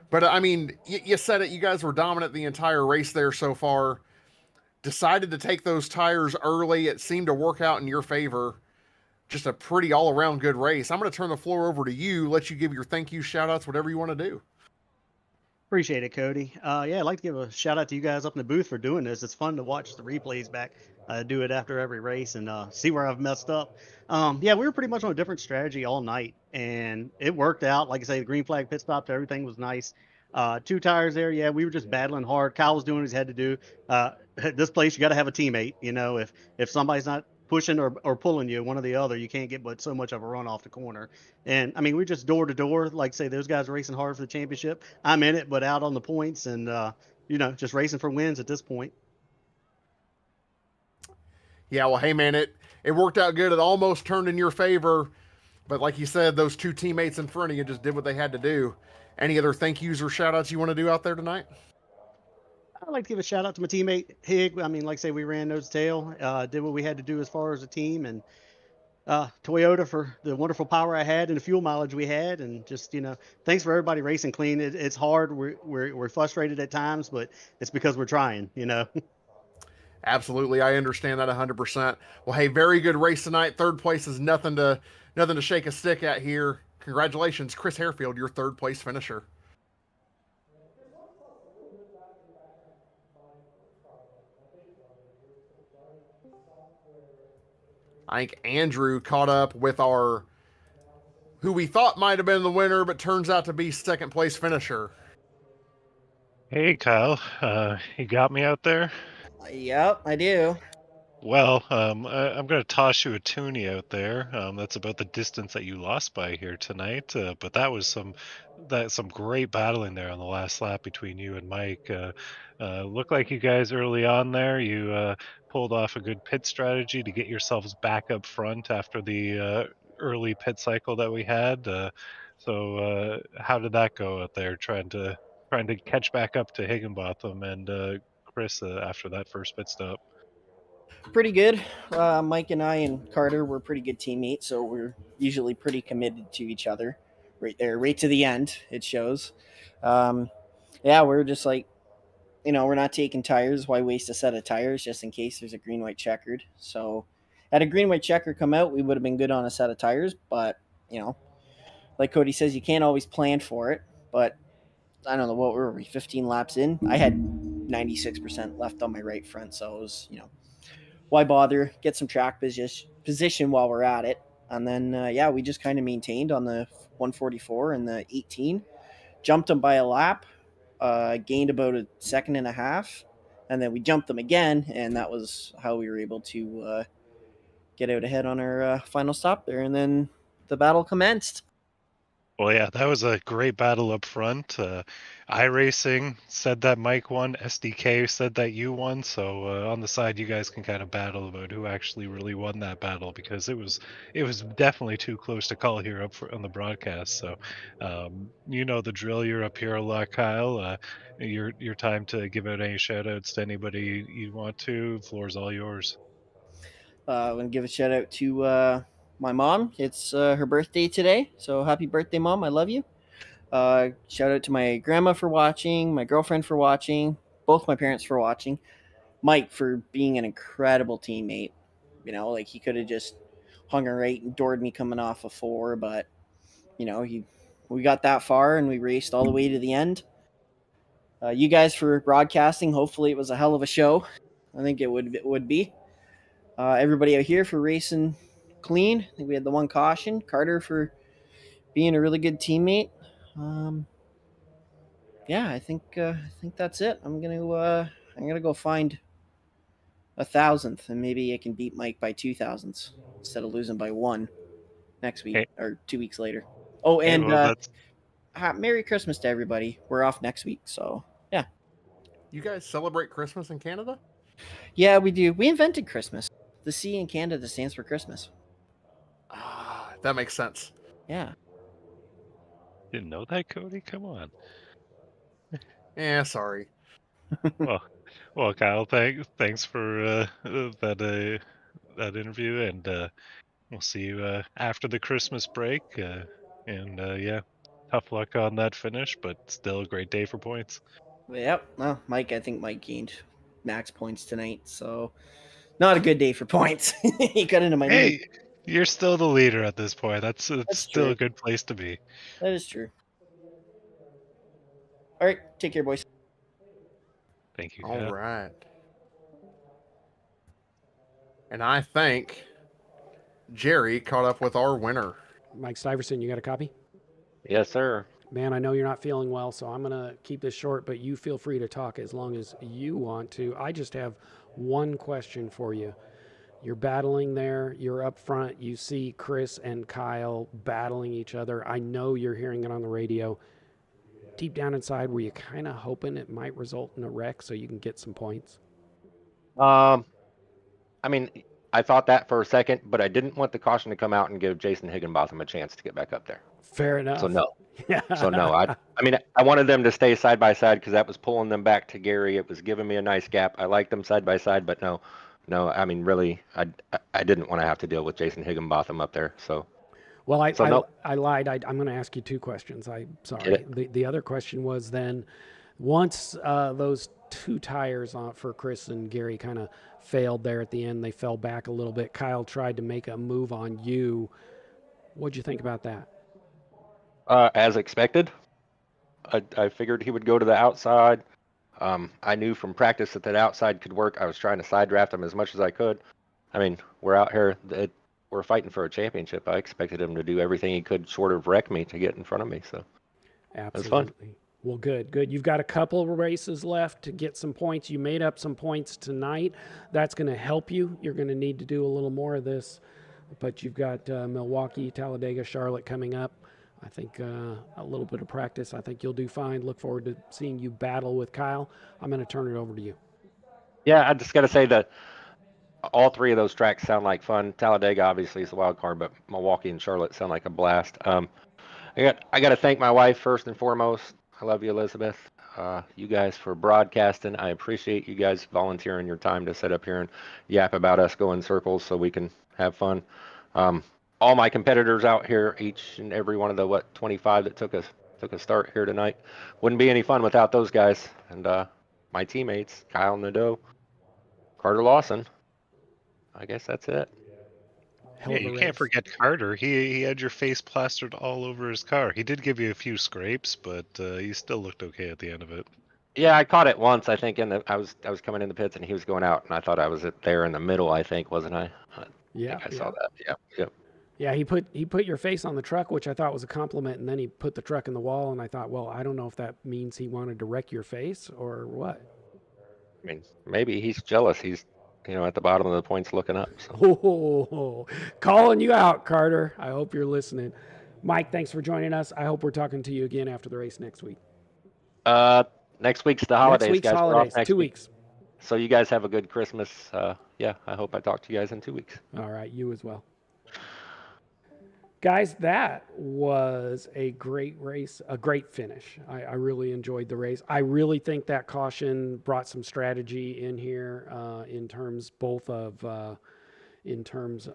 [SPEAKER 2] But I mean, you said it, you guys were dominant the entire race there so far. Decided to take those tires early. It seemed to work out in your favor. Just a pretty all-around good race. I'm going to turn the floor over to you, let you give your thank you, shout-outs, whatever you want to do.
[SPEAKER 4] Appreciate it, Cody. Yeah, I'd like to give a shout out to you guys up in the booth for doing this. It's fun to watch the replays back. Do it after every race and see where I've messed up. Yeah, we were pretty much on a different strategy all night, and it worked out. Like I say, the green flag pit stops, everything was nice. 2 tires there. Yeah, we were just battling hard. Kyle was doing what he had to do. This place, you got to have a teammate. If somebody's not pushing or pulling you, one or the other, you can't get but so much of a run off the corner. And I mean, we're just door to door. Like I say, those guys are racing hard for the championship. I'm in it, but out on the points, and just racing for wins at this point.
[SPEAKER 2] Yeah, well, hey, man, it worked out good. It almost turned in your favor. But like you said, those 2 teammates in front of you just did what they had to do. Any other thank yous or shout outs you want to do out there tonight?
[SPEAKER 4] I'd like to give a shout out to my teammate Higg. I mean, like I say, we ran nose to tail, did what we had to do as far as a team, and Toyota for the wonderful power I had and the fuel mileage we had, and just thanks for everybody racing clean. It's hard. We're frustrated at times, but it's because we're trying.
[SPEAKER 2] Absolutely, I understand that 100%. Well, hey, very good race tonight. Third place is nothing to shake a stick at here. Congratulations, Chris Harefield, your third place finisher. I think Andrew caught up with our who we thought might have been the winner, but turns out to be second place finisher.
[SPEAKER 3] Hey, Kyle, you got me out there?
[SPEAKER 5] Yep, I do.
[SPEAKER 3] Well, I'm going to toss you a toonie out there. That's about the distance that you lost by here tonight. But that was some great battling there on the last lap between you and Mike. Looked like you guys early on there. You pulled off a good pit strategy to get yourselves back up front after the early pit cycle that we had. So how did that go out there? Trying to catch back up to Higginbotham and Chris after that first pit stop.
[SPEAKER 5] Pretty good. Mike and I and Carter were pretty good teammates, so we're usually pretty committed to each other. Right there, right to the end, it shows. Yeah, we're just like, we're not taking tires. Why waste a set of tires just in case there's a green, white, checkered? So, had a green, white, checker come out, we would have been good on a set of tires. But, like Cody says, you can't always plan for it. But I don't know, what were we, 15 laps in? I had 96% left on my right front, so it was, why bother? Get some track position while we're at it. And then, we just kind of maintained on the 144 and the 18. Jumped them by a lap, gained about a second and a half, and then we jumped them again, and that was how we were able to get out ahead on our final stop there. And then the battle commenced.
[SPEAKER 3] Well, yeah, that was a great battle up front. iRacing said that Mike won. SDK said that you won. So on the side, you guys can kind of battle about who actually really won that battle, because it was definitely too close to call here on the broadcast. So you know the drill. You're up here a lot, Kyle. Your time to give out any shout outs to anybody you want to. The floor's all yours.
[SPEAKER 5] I'm going to give a shout out to my mom. It's her birthday today, so happy birthday, Mom. I love you. Shout out to my grandma for watching, my girlfriend for watching, both my parents for watching, Mike for being an incredible teammate. Like he could have just hung a right and doored me coming off a 4, but we got that far and we raced all the way to the end. You guys for broadcasting. Hopefully it was a hell of a show. I think it would be. Everybody out here for racing clean. I think we had the one caution. Carter for being a really good teammate. I think that's it. I'm gonna go find 1,000th, and maybe I can beat Mike by 2,000ths instead of losing by 1 next week or 2 weeks later. Oh, and Merry Christmas to everybody. We're off next week, so yeah.
[SPEAKER 2] You guys celebrate Christmas in Canada?
[SPEAKER 5] Yeah, we do. We invented Christmas. The C in Canada stands for Christmas.
[SPEAKER 2] Ah, that makes sense.
[SPEAKER 5] Yeah.
[SPEAKER 3] Didn't know that, Cody? Come on.
[SPEAKER 2] Yeah, sorry.
[SPEAKER 3] Well, Kyle, thanks for that interview, and we'll see you after the Christmas break. Tough luck on that finish, but still a great day for points.
[SPEAKER 5] Yep. Well, I think Mike gained max points tonight, so not a good day for points. He got into my lead.
[SPEAKER 3] Hey, you're still the leader at this point. That's still
[SPEAKER 5] true.
[SPEAKER 3] a good place to be.
[SPEAKER 5] That is true. All right, take care, boys.
[SPEAKER 3] Thank you.
[SPEAKER 2] All right. And I think Jerry caught up with our winner.
[SPEAKER 1] Mike Stiverson, you got a copy?
[SPEAKER 6] Yes, sir.
[SPEAKER 1] Man, I know you're not feeling well, so I'm going to keep this short, but you feel free to talk as long as you want to. I just have one question for you. You're battling there. You're up front. You see Chris and Kyle battling each other. I know you're hearing it on the radio. Deep down inside, were you kind of hoping it might result in a wreck so you can get some points?
[SPEAKER 6] I mean, I thought that for a second, but I didn't want the caution to come out and give Jason Higginbotham a chance to get back up there.
[SPEAKER 1] Fair enough.
[SPEAKER 6] So no. I mean, I wanted them to stay side by side because that was pulling them back to Gary. It was giving me a nice gap. I liked them side by side, but no. I mean, really, I didn't want to have to deal with Jason Higginbotham up there. So.
[SPEAKER 1] Well, I lied. I'm going to ask you two questions. I'm sorry. The other question was then Once those two tires for Chris and Gary kind of failed there at the end, they fell back a little bit. Kyle tried to make a move on you. What'd you think about that?
[SPEAKER 6] As expected, I figured he would go to the outside. I knew from practice that outside could work. I was trying to side draft him as much as I could. I mean, we're out here. We're fighting for a championship. I expected him to do everything he could, sort of wreck me to get in front of me. So
[SPEAKER 1] Absolutely.
[SPEAKER 6] That's fun.
[SPEAKER 1] Well, good. You've got a couple of races left to get some points. You made up some points tonight. That's going to help you. You're going to need to do a little more of this. But you've got Milwaukee, Talladega, Charlotte coming up. I think a little bit of practice. I think you'll do fine. Look forward to seeing you battle with Kyle. I'm going to turn it over to you.
[SPEAKER 6] Yeah, I just got to say that all three of those tracks sound like fun. Talladega obviously is a wild card, but Milwaukee and Charlotte sound like a blast. I got to thank my wife first and foremost. I love you, Elizabeth. You guys for broadcasting. I appreciate you guys volunteering your time to sit up here and yap about us, go in circles so we can have fun. All my competitors out here, each and every one of the 25 that took a start here tonight, wouldn't be any fun without those guys. And my teammates, Kyle Nadeau, Carter Lawson. I guess that's it.
[SPEAKER 1] Hell
[SPEAKER 3] Yeah,
[SPEAKER 1] of a
[SPEAKER 3] you
[SPEAKER 1] race.
[SPEAKER 3] can't forget Carter. He had your face plastered all over his car. He did give you a few scrapes, but you still looked okay at the end of it.
[SPEAKER 6] Yeah, I caught it once. I think I was coming in the pits and he was going out, and I thought I was there in the middle. I think, wasn't I?
[SPEAKER 1] Yeah,
[SPEAKER 6] I saw that. Yeah.
[SPEAKER 1] Yeah, he put your face on the truck, which I thought was a compliment, and then he put the truck in the wall, and I thought, well, I don't know if that means he wanted to wreck your face or what.
[SPEAKER 6] I mean, maybe he's jealous. He's at the bottom of the points looking up. So.
[SPEAKER 1] Oh, calling you out, Carter. I hope you're listening. Mike, thanks for joining us. I hope we're talking to you again after the race next week.
[SPEAKER 6] Next week's the holidays,
[SPEAKER 1] Next week's
[SPEAKER 6] guys. We're off
[SPEAKER 1] holidays,
[SPEAKER 6] next
[SPEAKER 1] 2
[SPEAKER 6] week.
[SPEAKER 1] weeks.
[SPEAKER 6] So you guys have a good Christmas. Yeah, I hope I talk to you guys in 2 weeks.
[SPEAKER 1] All right, you as well. Guys, that was a great race, a great finish. I really enjoyed the race. I really think that caution brought some strategy in here in terms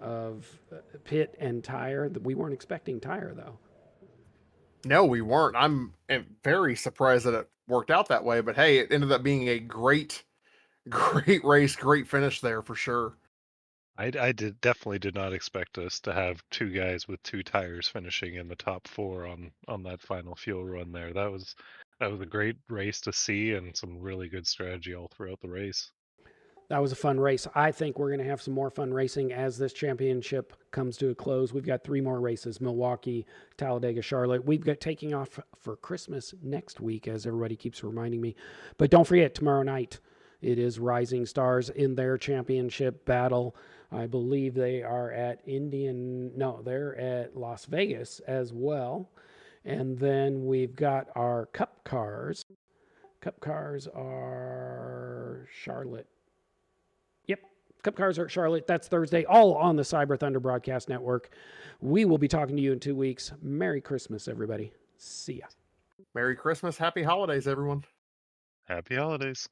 [SPEAKER 1] of pit and tire. We weren't expecting tire, though.
[SPEAKER 2] No, we weren't. I'm very surprised that it worked out that way. But hey, it ended up being a great race, great finish there for sure.
[SPEAKER 3] I definitely did not expect us to have two guys with two tires finishing in the top four on that final fuel run there. That was a great race to see and some really good strategy all throughout the race.
[SPEAKER 1] That was a fun race. I think we're going to have some more fun racing as this championship comes to a close. We've got 3 more races: Milwaukee, Talladega, Charlotte. We've got taking off for Christmas next week, as everybody keeps reminding me. But don't forget, tomorrow night, it is Rising Stars in their championship battle. I believe they are at they're at Las Vegas as well. And then we've got our Cup cars. Cup cars are Charlotte. Yep, Cup cars are at Charlotte. That's Thursday, all on the Cyber Thunder Broadcast Network. We will be talking to you in 2 weeks. Merry Christmas, everybody. See ya.
[SPEAKER 2] Merry Christmas, happy holidays, everyone.
[SPEAKER 3] Happy holidays.